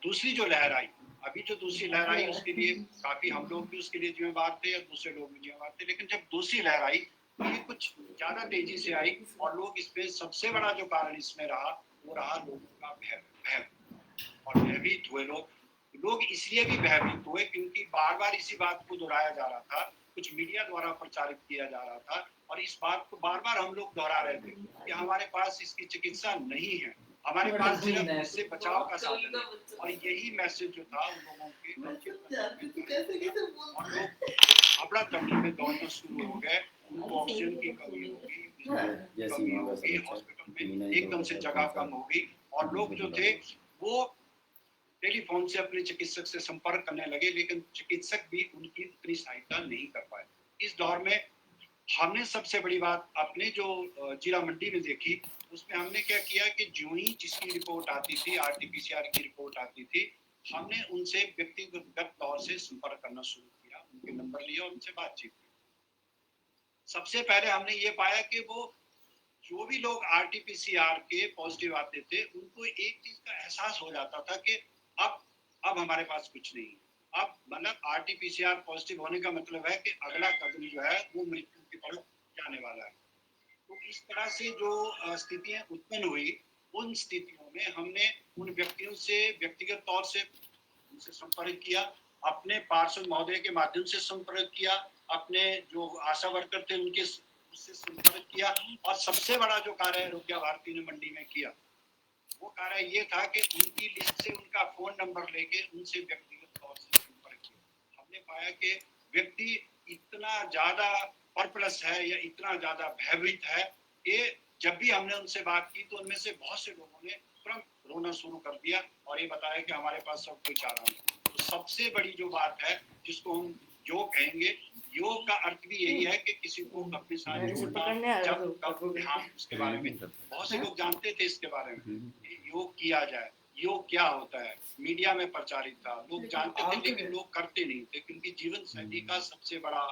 दूसरी जो लहर आई, अभी जो दूसरी लहर आई उसके लिए काफी हम लोग भी उसके लिए जिम्मेदार थे और दूसरे लोग भी जिम्मेदार थे। लेकिन जब दूसरी लहर आई तो ये कुछ ज्यादा तेजी से आई, और लोग इसमें सबसे बड़ा जो कारण इसमें रहा वो रहा लोगों का भय और भयभीत हुए लोग इसलिए भी भयभीत हुए क्योंकि बार बार इसी बात को दोहराया जा रहा था, कुछ मीडिया द्वारा प्रचारित किया जा रहा था, और इस बात को बार बार हम लोग दोहरा रहे थे कि हमारे पास इसकी चिकित्सा नहीं है, हमारे पास सिर्फ इससे बचाव का साधन है। और यही मैसेज जो था उन लोगों के और लोग अपना तबड़ी में दौड़ना शुरू हो गए। उनको ऑक्सीजन की कमी होगी, हॉस्पिटल में एकदम से जगह कम होगी, और लोग जो थे वो टेलीफोन से अपने चिकित्सक से संपर्क करने लगे, लेकिन चिकित्सक भी उनकी उतनी सहायता नहीं कर पाए। इस दौर में हमने सबसे बड़ी बात अपने जो जीरा मंडी में देखी, उसमें हमने क्या किया कि जो ही जिसकी रिपोर्ट आती थी, आरटीपीसीआर की रिपोर्ट आती थी, हमने उनसे व्यक्तिगत तौर से संपर्क करना शुरू किया, उनके नंबर लिया और उनसे बातचीत की। सबसे पहले हमने ये पाया कि वो जो भी लोग आरटीपीसीआर के पॉजिटिव आते थे, उनको एक चीज का एहसास हो जाता था कि अब हमारे पास कुछ नहीं है। अब मतलब आरटीपीसीआर पॉजिटिव होने का मतलब है कि अगला कदम जो है वो मृत्यु की तरफ जाने वाला है। तो इस तरह से जो स्थितियां उत्पन्न हुई, उन स्थितियों में हमने उन व्यक्तियों से व्यक्तिगत तौर से उनसे संपर्क किया, अपने पार्षद महोदय के माध्यम से संपर्क किया, अपने जो आशा वर्कर थे उनके उससे संपर्क किया, और सबसे बड़ा जो कार्य आरोग्य भारती ने मंडी में किया वो कार्य ये था कि उनकी लिस्ट से उनका फोन नंबर लेके उनसे व्यक्तिगत तौर से संपर्क किया। हमने पाया कि व्यक्ति इतना ज्यादा परप्लस है या इतना ज्यादा भयभीत है कि जब भी हमने उनसे बात की तो उनमें से बहुत से लोगों ने तुरंत रोना शुरू कर दिया और ये बताया कि हमारे पास सब कुछ आ रहा है। तो सबसे बड़ी जो बात है जिसको हम योग कहेंगे, योग का अर्थ भी यही है कि किसी को अपने साथ जोड़ना, जब कब ध्यान, उसके बारे में बहुत से लोग जानते थे इसके बारे में योग किया जाए, योग क्या होता है, मीडिया में प्रचारित था, लोग जानते थे लेकिन लोग करते नहीं थे, क्योंकि जीवन शैली का सबसे बड़ा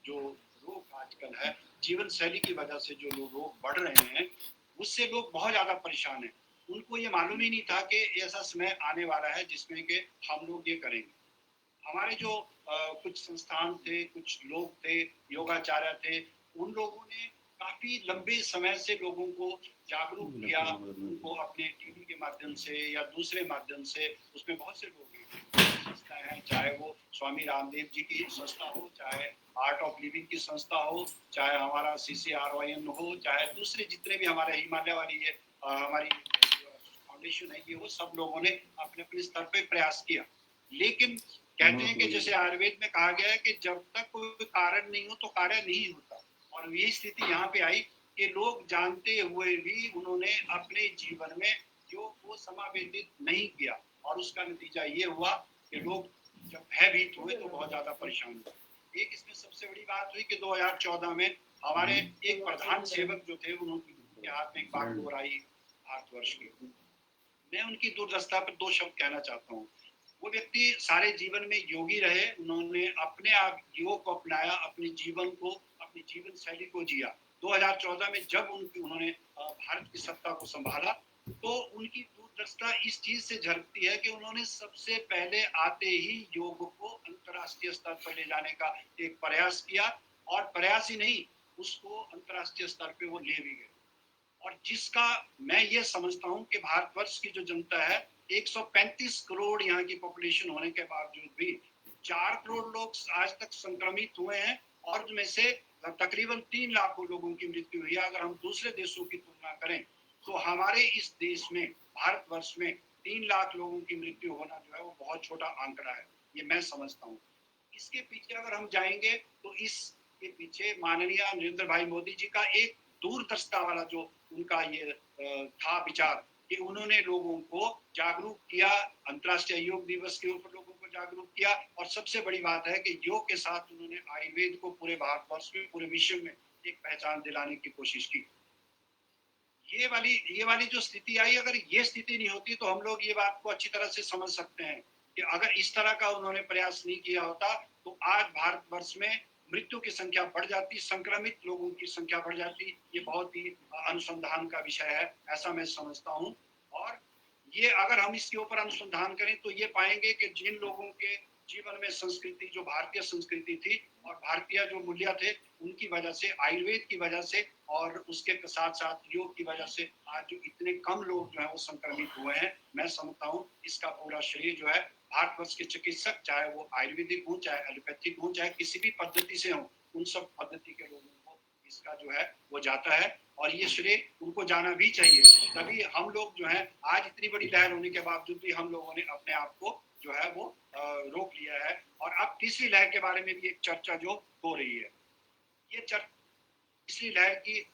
जो रोग आजकल है, जीवन शैली की वजह से जो रोग बढ़ रहे हैं उससे लोग बहुत ज्यादा परेशान हैं। उनको ये मालूम ही नहीं था कि ऐसा समय आने वाला है जिसमें कि हम लोग ये करेंगे। हमारे जो कुछ संस्थान थे, कुछ लोग थे, योगाचार्य थे, उन लोगों ने काफी लंबे समय से लोगों को जागरूक किया, उनको अपने टीवी के माध्यम से या दूसरे माध्यम से। उसमें बहुत से लोग संस्था है, चाहे वो स्वामी रामदेव जी की संस्था हो, चाहे आर्ट ऑफ लिविंग की संस्था हो, चाहे हमारा CCRYN हो, चाहे दूसरे जितने भी हमारे हिमालय वाली ये हमारी फाउंडेशन है, ये वो सब लोगों ने अपने अपने स्तर पे प्रयास किया। लेकिन कहते हैं कि जैसे आयुर्वेद में कहा गया है कि जब तक कोई कारण नहीं हो तो कार्य नहीं होता, और यही स्थिति यहाँ पे आई कि लोग जानते हुए भी उन्होंने अपने जीवन में योग को समावेशित नहीं किया, और उसका नतीजा ये हुआ कि लोग जब भयभीत हुए तो बहुत ज्यादा परेशान हुए। एक इसमें सबसे बड़ी बात हुई कि 2014 में हमारे एक प्रधान सेवक जो थे, उनके हाथ में एक बागडोर आई भारतवर्ष की। मैं उनकी दुर्दशा पर 2 शब्द कहना चाहता हूँ। वो व्यक्ति सारे जीवन में योगी रहे, उन्होंने अपने आप योग को अपनाया, अपने जीवन को, अपनी जीवन शैली को जिया। 2014 में जब उन्होंने भारत की सत्ता को संभाला तो उनकी दूरदर्शिता इस चीज से झलकती है कि उन्होंने सबसे पहले आते ही योग को अंतर्राष्ट्रीय स्तर पर ले जाने का एक प्रयास किया, और प्रयास ही नहीं, उसको अंतर्राष्ट्रीय स्तर पे वो ले भी गए। और जिसका मैं ये समझता हूँ कि भारतवर्ष की जो जनता है, 135 करोड़ यहाँ की पॉपुलेशन होने के बावजूद भी 4 करोड़ लोग आज तक संक्रमित हुए हैं, और में से तकरीबन 3 लाख लोगों की मृत्यु हुई है। अगर हम दूसरे देशों की तुलना करें तो हमारे इस देश में, भारतवर्ष में 3 लाख लोगों की मृत्यु होना जो है वो बहुत छोटा आंकड़ा है, ये मैं समझता हूँ। इसके पीछे अगर हम जाएंगे तो इसके पीछे माननीय नरेंद्र भाई मोदी जी का एक दूरदर्शिता वाला जो उनका ये था विचार कि उन्होंने लोगों को जागरूक किया, अंतर्राष्ट्रीय योग दिवस के ऊपर लोगों को जागरूक किया। और सबसे बड़ी बात है कि योग के साथ उन्होंने आयुर्वेद को पूरे भारतवर्ष में, पूरे विश्व में एक पहचान दिलाने की कोशिश की। ये वाली जो स्थिति आई, अगर ये स्थिति नहीं होती तो हम लोग ये बात को अच्छी तरह से समझ सकते हैं कि अगर इस तरह का उन्होंने प्रयास नहीं किया होता तो आज भारतवर्ष में मृत्यु की संख्या बढ़ जाती, संक्रमित लोगों की संख्या बढ़ जाती। ये बहुत ही अनुसंधान का विषय है, ऐसा मैं समझता हूं। और ये अगर हम इसके ऊपर अनुसंधान करें तो ये पाएंगे कि जिन लोगों के जीवन में संस्कृति, जो भारतीय संस्कृति थी और भारतीय जो मूल्य थे, उनकी वजह से, आयुर्वेद की वजह से और उसके साथ साथ योग की वजह से आज जो इतने कम लोग जो है वो संक्रमित हुए हैं। मैं समझता हूँ इसका पूरा श्रेय जो है भारतवर्ष के चिकित्सक, चाहे वो आयुर्वेदिक हो, चाहे एलोपैथिक हो, चाहे किसी भी पद्धति से हो, उन सब पद्धति के लोगों को इसका जो है वो जाता है और ये श्रेय उनको जाना भी चाहिए। तभी हम लोग जो है आज इतनी बड़ी लहर होने के बावजूद भी हम लोगों ने अपने आप को जो है वो रोक लिया है। और अब तीसरी लहर के बारे में भी एक चर्चा जो हो रही है, ये तीसरी लहर की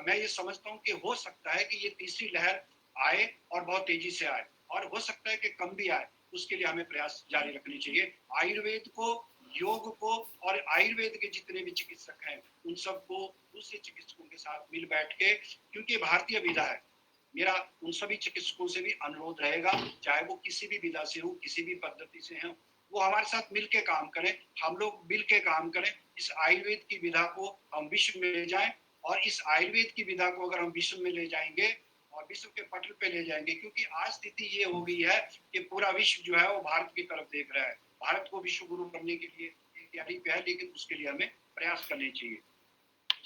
मैं ये समझता हूँ कि हो सकता है कि ये तीसरी लहर आए और बहुत तेजी से आए, और हो सकता है कि कम भी आए। उसके लिए हमें प्रयास जारी रखनी चाहिए। आयुर्वेद को, योग को और आयुर्वेद के जितने भी चिकित्सक हैं उन सबको दूसरे चिकित्सकों के साथ मिल बैठ के, क्योंकि भारतीय विधा है, मेरा उन सभी चिकित्सकों से भी अनुरोध रहेगा, चाहे वो किसी भी विधा से हो, किसी भी पद्धति से हो, वो हमारे साथ मिलके काम करें, हम लोग मिलके काम करें। इस आयुर्वेद की विधा को हम विश्व में ले जाएं, और इस आयुर्वेद की विधा को अगर हम विश्व में ले जाएंगे और विश्व के पटल पे ले जाएंगे, क्योंकि आज स्थिति ये हो गई है कि पूरा विश्व जो है वो भारत की तरफ देख रहा है। भारत को विश्व गुरु करने के लिए तैयारी पे है, लेकिन उसके लिए हमें प्रयास करने चाहिए।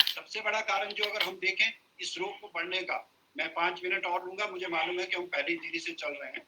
सबसे बड़ा कारण जो अगर हम देखें इस रोग को बढ़ने का, मैं 5 मिनट और लूंगा, मुझे मालूम है कि हम पहले धीरे से चल रहे हैं।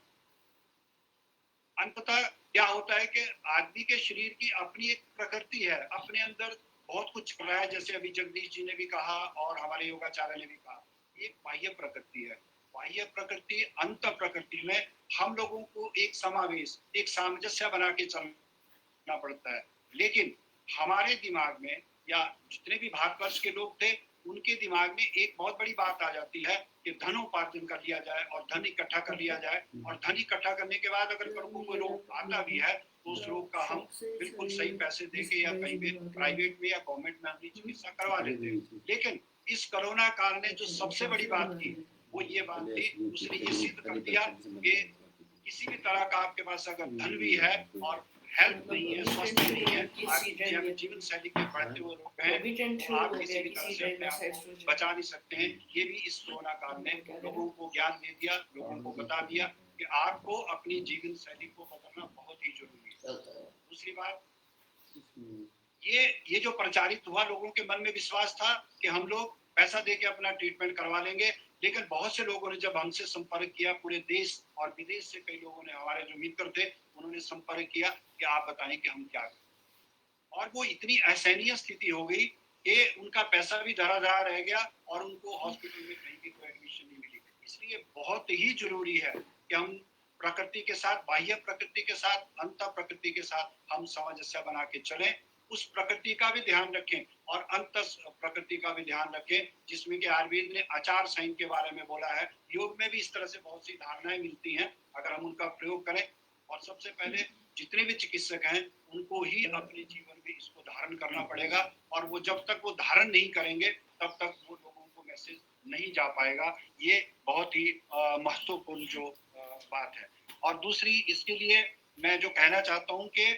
अंततः क्या होता है कि आदमी के शरीर की अपनी एक प्रकृति है, अपने अंदर बहुत कुछ कर रहा है, जैसे अभी जगदीश जी ने भी कहा और हमारे योगाचार्य ने भी कहा, एक बाह्य प्रकृति है। बाह्य प्रकृति, अंत प्रकृति में हम लोगों को एक समावेश, एक सामंजस्य बना के चलना पड़ता है। लेकिन हमारे दिमाग में, या जितने भी भारतवर्ष के लोग थे उनके दिमाग में एक बहुत बड़ी बात आ जाती है कि धन उपार्जन कर लिया जाए और धन इकट्ठा कर लिया जाए, और धन इकट्ठा करने के बाद अगर कोई रोग आता भी है तो उस रोग का हम बिल्कुल सही पैसे देके या कहीं भी प्राइवेट में या गवर्नमेंट में अपनी चिकित्सा करवा लेते हैं। लेकिन इस कोरोना काल ने जो सबसे बड़ी बात की वो ये बात थी, उसने ये सिद्ध कर दिया कि किसी भी तरह का आपके पास अगर धन भी है और हेल्थ नहीं है, स्वास्थ्य नहीं है, आपकी जीवन शैली के बढ़ते हुए रोग हैं, तो आप किसी भी तरह से अपने आप को बचा नहीं सकते हैं। ये भी इस कोरोना काल ने लोगों को ज्ञान दे दिया, लोगों को बता दिया कि आपको अपनी जीवन शैली को बदलना बहुत ही जरूरी है। दूसरी बात, ये जो प्रचारित हुआ, लोगों के मन में विश्वास था कि हम लोग पैसा देके अपना ट्रीटमेंट करवा लेंगे, लेकिन बहुत से लोगों ने जब हमसे संपर्क किया, पूरे देश और विदेश से कई लोगों ने, हमारे जो मित्र थे उन्होंने संपर्क किया कि आप बताएं कि हम क्या करें। और वो इतनी असहनीय स्थिति हो गई कि उनका पैसा भी धरा रह गया और उनको हॉस्पिटल में कहीं भी कोई एडमिशन नहीं मिली। इसलिए बहुत ही जरूरी है कि हम प्रकृति के साथ, बाह्य प्रकृति के साथ, अंत प्रकृति के साथ हम सामंजस्य बना के चलें, उस प्रकृति का भी ध्यान रखें और अंत प्रकृति का भी ध्यान रखें, जिसमें कि आयुर्वेद ने आचार संहिता के बारे में बोला है। योग में भी इस तरह से बहुत सी धारणाएं मिलती हैं, अगर हम उनका प्रयोग करें। और सबसे पहले जितने भी चिकित्सक हैं उनको ही अपने जीवन में इसको धारण करना पड़ेगा, और वो जब तक वो धारण नहीं करेंगे तब तक वो लोगों को मैसेज नहीं जा पाएगा। ये बहुत ही महत्वपूर्ण जो बात है। और दूसरी, इसके लिए मैं जो कहना चाहता हूँ कि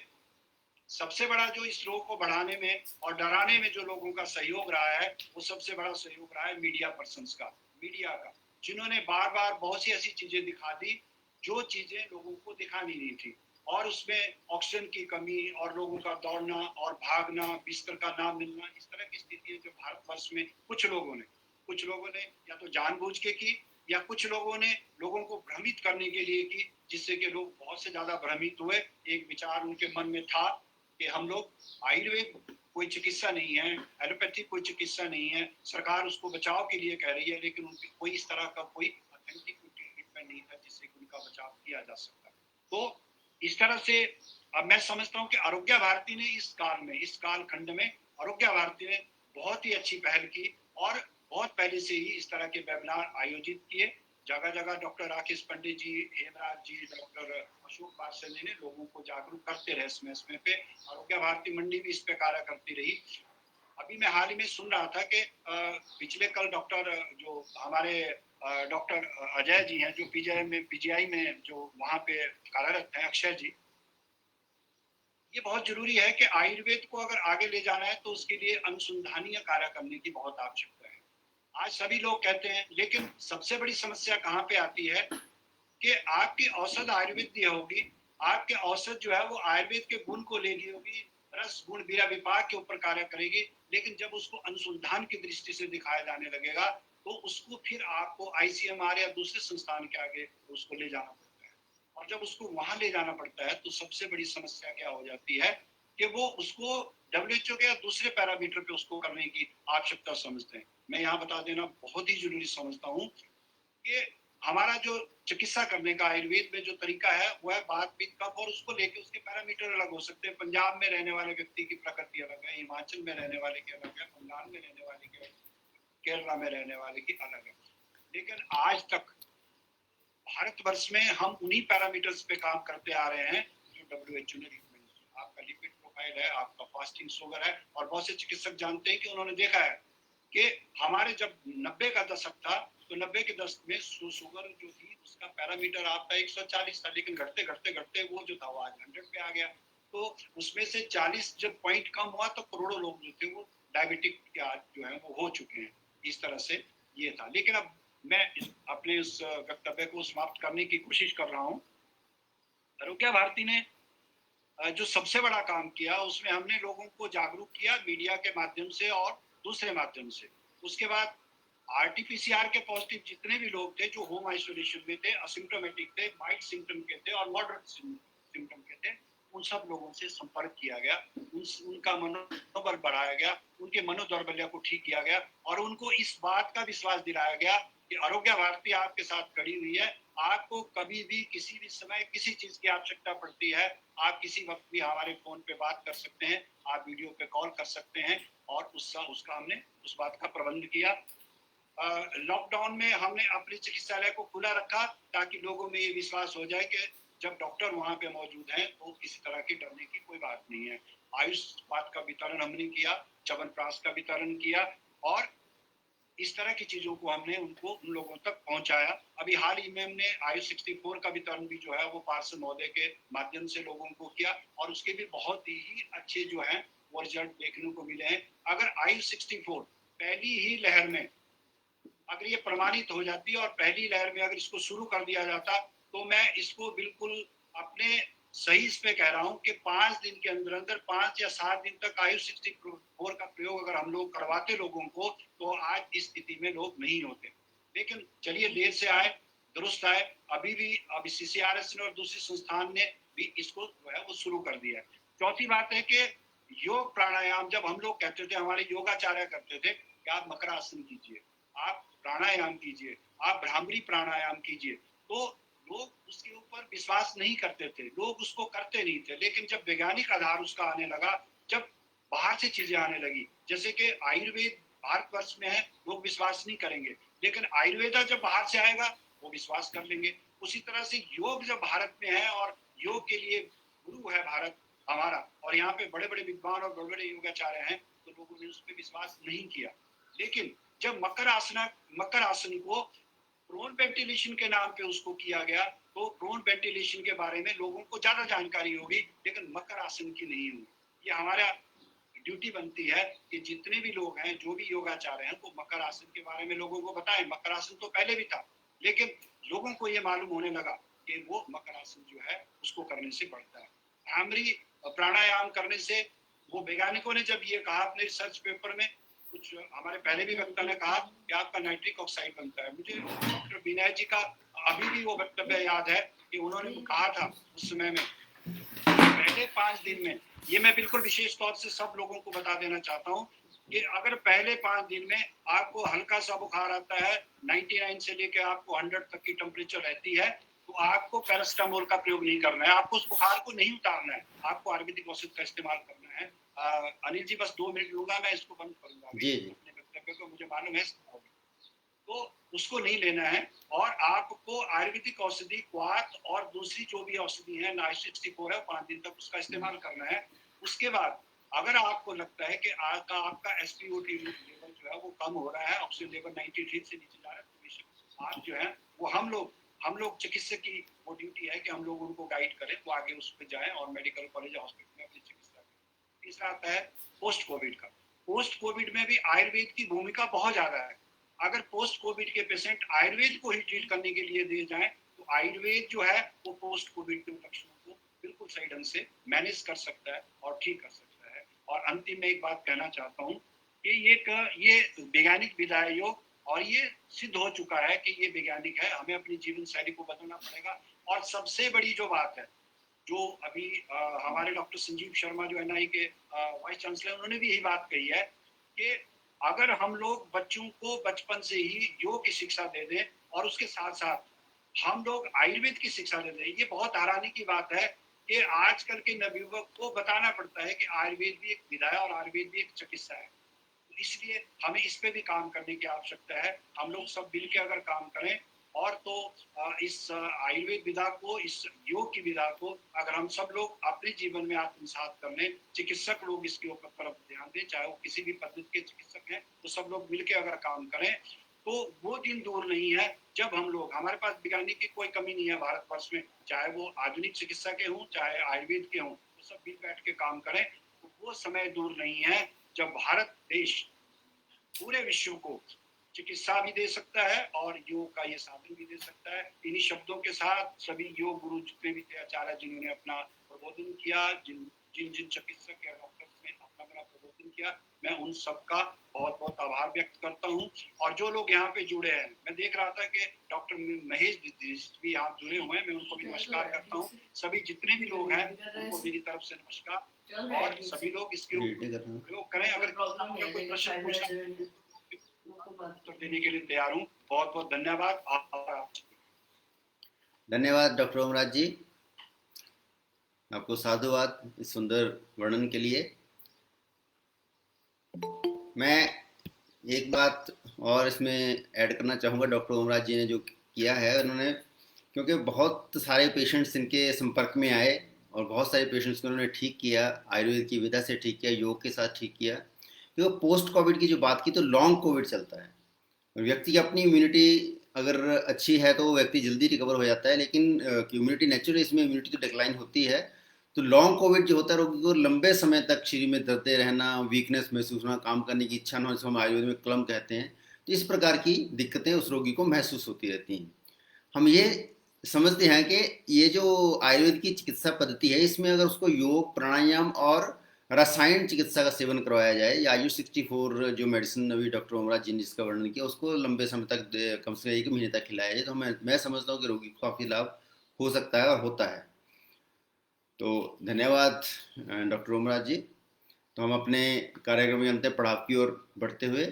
सबसे बड़ा जो इस रोग को बढ़ाने में और डराने में जो लोगों का सहयोग रहा है, वो सबसे बड़ा सहयोग रहा है मीडिया पर्सन्स का, मीडिया का, जिन्होंने बार बार बहुत सी ऐसी चीजें दिखा दी जो चीजें लोगों को दिखानी नहीं थी, और उसमें ऑक्सीजन की कमी और लोगों का दौड़ना और भागना, बिस्तर का ना मिलना, इस तरह की स्थितियां जो भारतवर्ष में कुछ लोगों ने या तो जानबूझ के की, या कुछ लोगों ने लोगों को भ्रमित करने के लिए की, जिससे कि लोग बहुत से ज्यादा भ्रमित हुए। एक विचार उनके मन में था कि हम लोग, आयुर्वेद कोई चिकित्सा नहीं है, एलोपैथी कोई चिकित्सा नहीं है, सरकार उसको बचाव के लिए कह रही है, लेकिन उनकी कोई इस तरह का कोई ऑथेंटिक ट्रीटमेंट नहीं था जिससे उनका बचाव किया जा सकता। तो इस तरह से अब मैं समझता हूँ कि आरोग्य भारती ने इस कालखंड में आरोग्य भारती ने बहुत ही अच्छी पहल की, और बहुत पहले से ही इस तरह के वेबिनार आयोजित किए, जगह जगह डॉक्टर राकेश पंडित जी, हेमराज जी, डॉक्टर अशोक वार्ष्णेय ने लोगों को जागरूक करते रहे समय समय पे। आरोग्य भारती मंडी भी इस पे कार्य करती रही। अभी मैं हाल ही में सुन रहा था कि पिछले कल डॉक्टर जो हमारे डॉक्टर अजय जी हैं, जो पीजीआई में जो वहाँ पे कार्यरत हैं, अक्षय जी, ये बहुत जरूरी है कि आयुर्वेद को अगर आगे ले जाना है तो उसके लिए अनुसंधानीय कार्य करने की बहुत आवश्यकता है। आज सभी लोग कहते हैं, लेकिन सबसे बड़ी समस्या कहाँ पे आती है कि आपकी औषध आयुर्वेद होगी, आपके औषध जो है वो आयुर्वेद के गुण को ले ली होगी, रस गुण बीरा विपाक के ऊपर कार्य करेगी, लेकिन जब उसको अनुसंधान की दृष्टि से दिखाया जाने लगेगा तो उसको फिर आपको आईसीएमआर या दूसरे संस्थान के आगे उसको ले जाना पड़ता है। और जब उसको वहां ले जाना पड़ता है तो सबसे बड़ी समस्या क्या हो जाती है कि वो उसको WHO के या दूसरे पैरामीटर पे उसको करने की आवश्यकता समझते हैं। मैं यहाँ बता देना बहुत ही जरूरी समझता हूँ कि हमारा जो चिकित्सा करने का आयुर्वेद में जो तरीका है वो है बात पित्त कफ, और उसको लेके उसके पैरामीटर अलग हो सकते हैं। पंजाब में रहने वाले व्यक्ति की प्रकृति अलग है, हिमाचल में रहने वाले की अलग है, बंगाल में रहने वाले की, केरला में रहने वाले की अलग है। लेकिन आज तक भारतवर्ष में हम उन्हीं पैरामीटर्स पे काम करते आ रहे हैं जो WHO ने रिकमेंड किया। आपका लिपिड प्रोफाइल है, आपका फास्टिंग शुगर है, और बहुत से चिकित्सक जानते हैं कि उन्होंने देखा है कि हमारे जब 90 का दशक था तो 90 के दशक में शुगर जो थी उसका पैरामीटर आपका 140 था, लेकिन घटते घटते घटते वो जो था वो आज 100 पे आ गया। तो उसमें से 40 जब पॉइंट कम हुआ तो करोड़ों लोग जो थे वो डायबिटिक के आज जो है वो हो चुके हैं। इस तरह से ये था। लेकिन अब मैं अपने उस वक्तव्य को समाप्त करने की कोशिश कर रहा हूँ। आरोग्य भारती ने जो सबसे बड़ा काम किया उसमें हमने लोगों को जागरूक किया मीडिया के माध्यम से और दूसरे माध्यम से। उसके बाद RT-PCR के पॉजिटिव जितने भी लोग थे जो होम आइसोलेशन में थे, असिम्प्टोमेटिक थे, माइल्ड सिम्टम के थे और मॉडरेट सिम्टम के थे, उन सब लोगों से संपर्क किया गया, उनका मनोबल बढ़ाया गया, उनके मनोदौर्बल्य को ठीक किया गया और उनको इस बात का विश्वास दिलाया गया कि आरोग्य भारती आपके साथ खड़ी हुई है। आपको कभी भी किसी भी समय किसी चीज की आवश्यकता पड़ती है, आप किसी वक्त भी हमारे फोन पे बात कर सकते हैं, आप वीडियो पे कॉल कर सकते हैं। और उसका हमने उस बात का प्रबंध किया। लॉकडाउन में हमने अपने चिकित्सालय को खुला रखा ताकि लोगों में ये विश्वास हो जाए कि जब डॉक्टर वहां पे मौजूद हैं तो किसी तरह की डरने की कोई बात नहीं है। आयुष पात का वितरण हमने किया, च्यवनप्राश का वितरण किया और इस तरह की चीजों को हमने उन लोगों तक पहुंचाया। अभी हाल ही में हमने आयुष 64 का वितरण भी जो है वो पार्षद महोदय के माध्यम से लोगों को किया और उसके भी बहुत ही अच्छे जो है वो रिजल्ट देखने को मिले हैं। अगर आयुष 64 पहली ही लहर में अगर ये प्रमाणित हो जाती है और पहली लहर में अगर इसको शुरू कर दिया जाता तो मैं इसको बिल्कुल अपने सही इस पे कह रहा हूँ कि 5 दिन के अंदर अंदर 5 या 7 दिन तक आयुष 64 का प्रयोग अगर हम लोग करवाते लोगों को तो आज इस स्थिति में लोग नहीं होते। लेकिन चलिए देर से आए दुरुस्त आए। अभी भी अभी CCRS ने और दूसरे संस्थान ने भी इसको जो है वो शुरू कर दिया है। चौथी बात है कि योग प्राणायाम जब हम लोग कहते थे, हमारे योगाचार्य करते थे कि आप मकरासन कीजिए, आप प्राणायाम कीजिए, आप भ्रामरी प्राणायाम कीजिए, तो लोग उसके ऊपर विश्वास नहीं करते थे, लोग उसको करते नहीं थे। लेकिन जब वैज्ञानिक आधार उसका आने लगा, जब बाहर से चीजें आने लगी, जैसे कि आयुर्वेद भारतवर्ष में है, लोग विश्वास नहीं करेंगे, लेकिन आयुर्वेदा जब बाहर से आएगा वो विश्वास कर लेंगे। उसी तरह से योग जब भारत में है और योग के लिए गुरु है भारत हमारा और यहाँ पे बड़े बड़े विद्वान और बड़े बड़े योगाचार्य हैं, तो लोगों ने उस पर विश्वास नहीं किया। लेकिन जब मकर आसन को प्रोन वेंटिलेशन के नाम पे उसको किया गया तो प्रोन वेंटिलेशन के बारे में लोगों को ज्यादा जानकारी होगी, लेकिन मकर आसन की नहीं होगी। ये हमारा ड्यूटी बनती है कि जितने भी लोग हैं, जो भी योगाचार्य हैं, वो मकर आसन के बारे में लोगों को बताएं। मकर आसन तो पहले भी था, लेकिन लोगों को ये मालूम होने लगा कि वो मकर आसन जो है उसको करने से बढ़ता है। भ्रामरी प्राणायाम करने से, वो वैज्ञानिकों ने जब ये कहा अपने रिसर्च पेपर में, कुछ हमारे पहले भी वक्ता ने कहा कि आपका नाइट्रिक ऑक्साइड बनता है। मुझे डॉक्टर विनय जी का अभी भी वो वक्तव्य याद है कि उन्होंने कहा था उस समय में पहले 5 दिन में, ये मैं बिल्कुल विशेष तौर से सब लोगों को बता देना चाहता हूँ कि अगर पहले 5 दिन में आपको हल्का सा बुखार आता है, 99 से लेकर आपको 100 तक की टेम्परेचर रहती है, तो आपको पैरासिटामोल का प्रयोग नहीं करना है, आपको उस बुखार को नहीं उतारना है, आपको आयुर्वेदिक औषध का इस्तेमाल करना है। अनिल जी बस 2 मिनट लूंगा, मैं इसको बंद करूंगा जी अपने वक्तव्य को, मुझे मालूम है। तो उसको नहीं लेना है। और आपको आयुर्वेदिक औषधि क्वाथ और दूसरी जो भी औषधि है नाइसिक्स्टी4 है 5 दिन तक उसका इस्तेमाल करना है। उसके बाद अगर आपको लगता है कि आपका एसपीओटी लेवल जो है वो कम हो रहा है, ऑक्सीजन लेवल 93 से नीचे जा रहा है, तो आप जो है वो हम लोग चिकित्सक की वो ड्यूटी है कि हम लोग उनको गाइड करें, वो आगे उस पर जाएं और मेडिकल कॉलेज हॉस्पिटल में अपनी चिकित्सा करें। तीसरा आता है पोस्ट कोविड का। पोस्ट कोविड में भी आयुर्वेद की भूमिका बहुत ज्यादा है। अगर पोस्ट कोविड के पेशेंट आयुर्वेद को ही ट्रीट करने के लिए दिए जाएं तो आयुर्वेद जो है वो पोस्ट कोविड के लक्षणों को बिल्कुल सही ढंग से मैनेज कर सकता है और ठीक कर सकता है। और अंतिम में एक बात कहना चाहता हूँ कि ये वैज्ञानिक विधा है योग, और ये सिद्ध हो चुका है कि ये वैज्ञानिक है। हमें अपनी जीवन शैली को बदलना पड़ेगा। और सबसे बड़ी जो बात है, जो अभी हमारे डॉक्टर संजीव शर्मा जो एनआई के वाइस चांसलर, उन्होंने भी यही बात कही है कि अगर हम लोग बच्चों को बचपन से ही योग की शिक्षा दे दें और उसके साथ साथ हम लोग आयुर्वेद की शिक्षा दे दें, ये बहुत हैरानी की बात है कि आजकल के नवयुवक को बताना पड़ता है कि आयुर्वेद भी एक विधा है और आयुर्वेद भी एक चिकित्सा है। तो इसलिए हमें इस पे भी काम करने की आवश्यकता है। हम लोग सब मिल के अगर काम करें और तो इस आयुर्वेद विधा को, इस योग की विधा को अगर हम सब लोग अपने जीवन में आत्मसात कर लें, चिकित्सक लोग इसके ऊपर तरफ ध्यान दें, चाहे वो किसी भी पद्धति के चिकित्सक हैं, तो सब लोग मिलके अगर काम करें तो वो दिन दूर नहीं है जब हम लोग, हमारे पास वैज्ञानिक की कोई कमी नहीं है भारतवर्ष में, चाहे वो आधुनिक चिकित्सा के हों चाहे आयुर्वेद के हों, तो सब मिल बैठ के काम करें। तो वो समय दूर नहीं है जब भारत देश पूरे विश्व को चिकित्सा भी दे सकता है और योग का ये साधन भी दे सकता है। इन्हीं शब्दों के साथ सभी योग गुरु जितने भी थे आचार्य जिन्होंने अपना प्रबोधन किया, जिन जिन जिन चिकित्सक या डॉक्टर्स ने अपना अपना प्रबोधन किया, मैं उन सबका बहुत बहुत आभार व्यक्त करता हूँ। और जो लोग यहाँ पे जुड़े हैं, मैं देख रहा था कि डॉक्टर महेश भी यहाँ जुड़े हुए हैं, मैं उनको भी नमस्कार करता हूँ। सभी जितने भी लोग हैं उनको मेरी तरफ से नमस्कार। और सभी लोग इसके उपयोग करें। अगर कोई प्रश्न पूछना उत्तर देने के लिए तैयार हूँ। बहुत बहुत धन्यवाद। धन्यवाद डॉक्टर ओमराज जी, आपको साधुवाद इस सुंदर वर्णन के लिए। मैं एक बात और इसमें ऐड करना चाहूँगा, डॉक्टर ओमराज जी ने जो किया है, उन्होंने, क्योंकि बहुत सारे पेशेंट्स इनके संपर्क में आए और बहुत सारे पेशेंट्स को उन्होंने ठीक किया, आयुर्वेद की विधा से ठीक किया, योग के साथ ठीक किया। क्योंकि पोस्ट कोविड की जो बात की तो लॉन्ग कोविड चलता है, व्यक्ति की अपनी इम्यूनिटी अगर अच्छी है तो वो व्यक्ति जल्दी रिकवर हो जाता है, लेकिन इम्यूनिटी नेचुरल, इसमें इम्यूनिटी तो डिक्लाइन होती है। तो लॉन्ग कोविड जो होता है रोगी को लंबे समय तक शरीर में दर्दे रहना, वीकनेस महसूस होना, काम करने की इच्छा न हो, जिसको हम आयुर्वेद में क्लम कहते हैं, तो इस प्रकार की दिक्कतें उस रोगी को महसूस होती रहती हैं। हम ये समझते हैं कि ये जो आयुर्वेद की चिकित्सा पद्धति है, इसमें अगर उसको योग, प्राणायाम और रसायन चिकित्सा का सेवन करवाया जाए, या आयु 64 जो मेडिसिन अभी डॉक्टर ओमराज जी ने जिसका वर्णन किया, उसको लंबे समय तक कम से कम 1 महीने तक खिलाया जाए, तो मैं समझता हूँ कि रोगी को काफ़ी लाभ हो सकता है और होता है। तो धन्यवाद डॉक्टर ओमराज जी। तो हम अपने कार्यक्रम के अंत पड़ाव की ओर बढ़ते हुए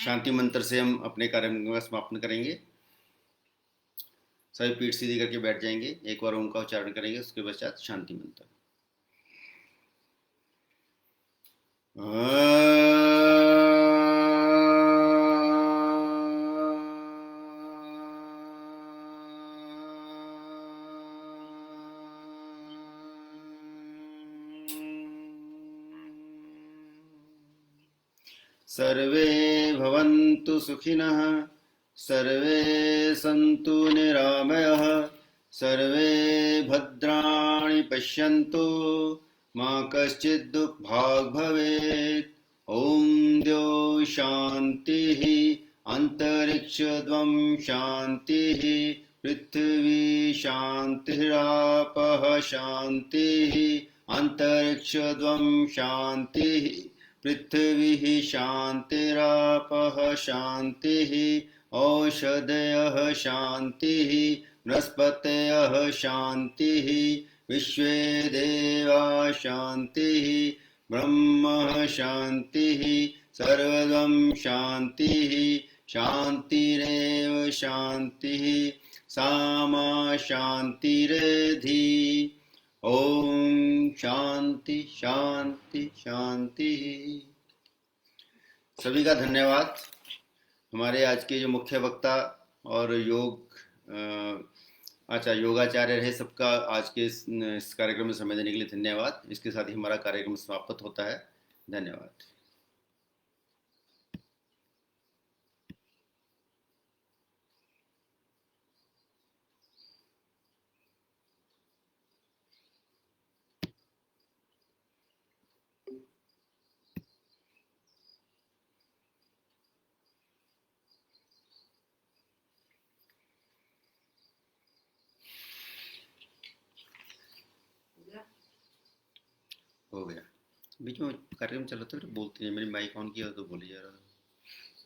शांति मंत्र से हम अपने कार्यक्रम का समापन करेंगे। सभी पीठ सीधी करके बैठ जाएंगे, एक बार ओम का उच्चारण करेंगे, उसके पश्चात शांति मंत्र। सर्वे भवन्तु सुखिनः, सर्वे सन्तु निरामयः, सर्वे भद्राणि पश्यन्तु, मा कश्चित् दुःखभाग् भवेत्। ॐ द्यौ शान्तिः, अन्तरिक्षद्वं शान्तिः, पृथिवी शान्तिरापः शान्तिः, अन्तरिक्षद्वं शान्तिः, पृथ्वी शान्तिरापः शान्तिः, औषधयः शान्तिः, बृहस्पतयः शान्तिः, विश्वे देवा शान्तिः, ब्रह्म शान्तिः, सर्वं शान्तिः, शान्तिरेव शान्तिः, सामा शान्तिरेधि। ओम शांति शांति शांति। सभी का धन्यवाद। हमारे आज के जो मुख्य वक्ता और योगाचार्य रहे, सबका आज के इस कार्यक्रम में समय देने के लिए धन्यवाद। इसके साथ ही हमारा कार्यक्रम समाप्त होता है। धन्यवाद। हो गया। बीच में कार्यक्रम चल रहा था, फिर बोलते हैं। मेरी माइक ऑन किया तो बोली जा रहा था।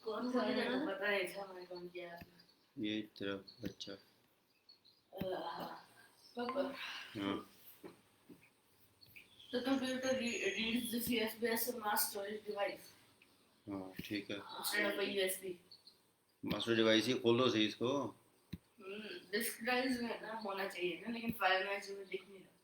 कौन सा गाना पता नहीं था मैं कौन किया आपने? ये तेरा बच्चा। पापा हाँ, the computer reads the USB as a mass storage device हाँ ठीक है। instead of a USB. Master device ही खोलो सही इसको। डिस्क ड्राइव में ना होना चाहिए ना, लेकिन फाइल में दिख नहीं रहा।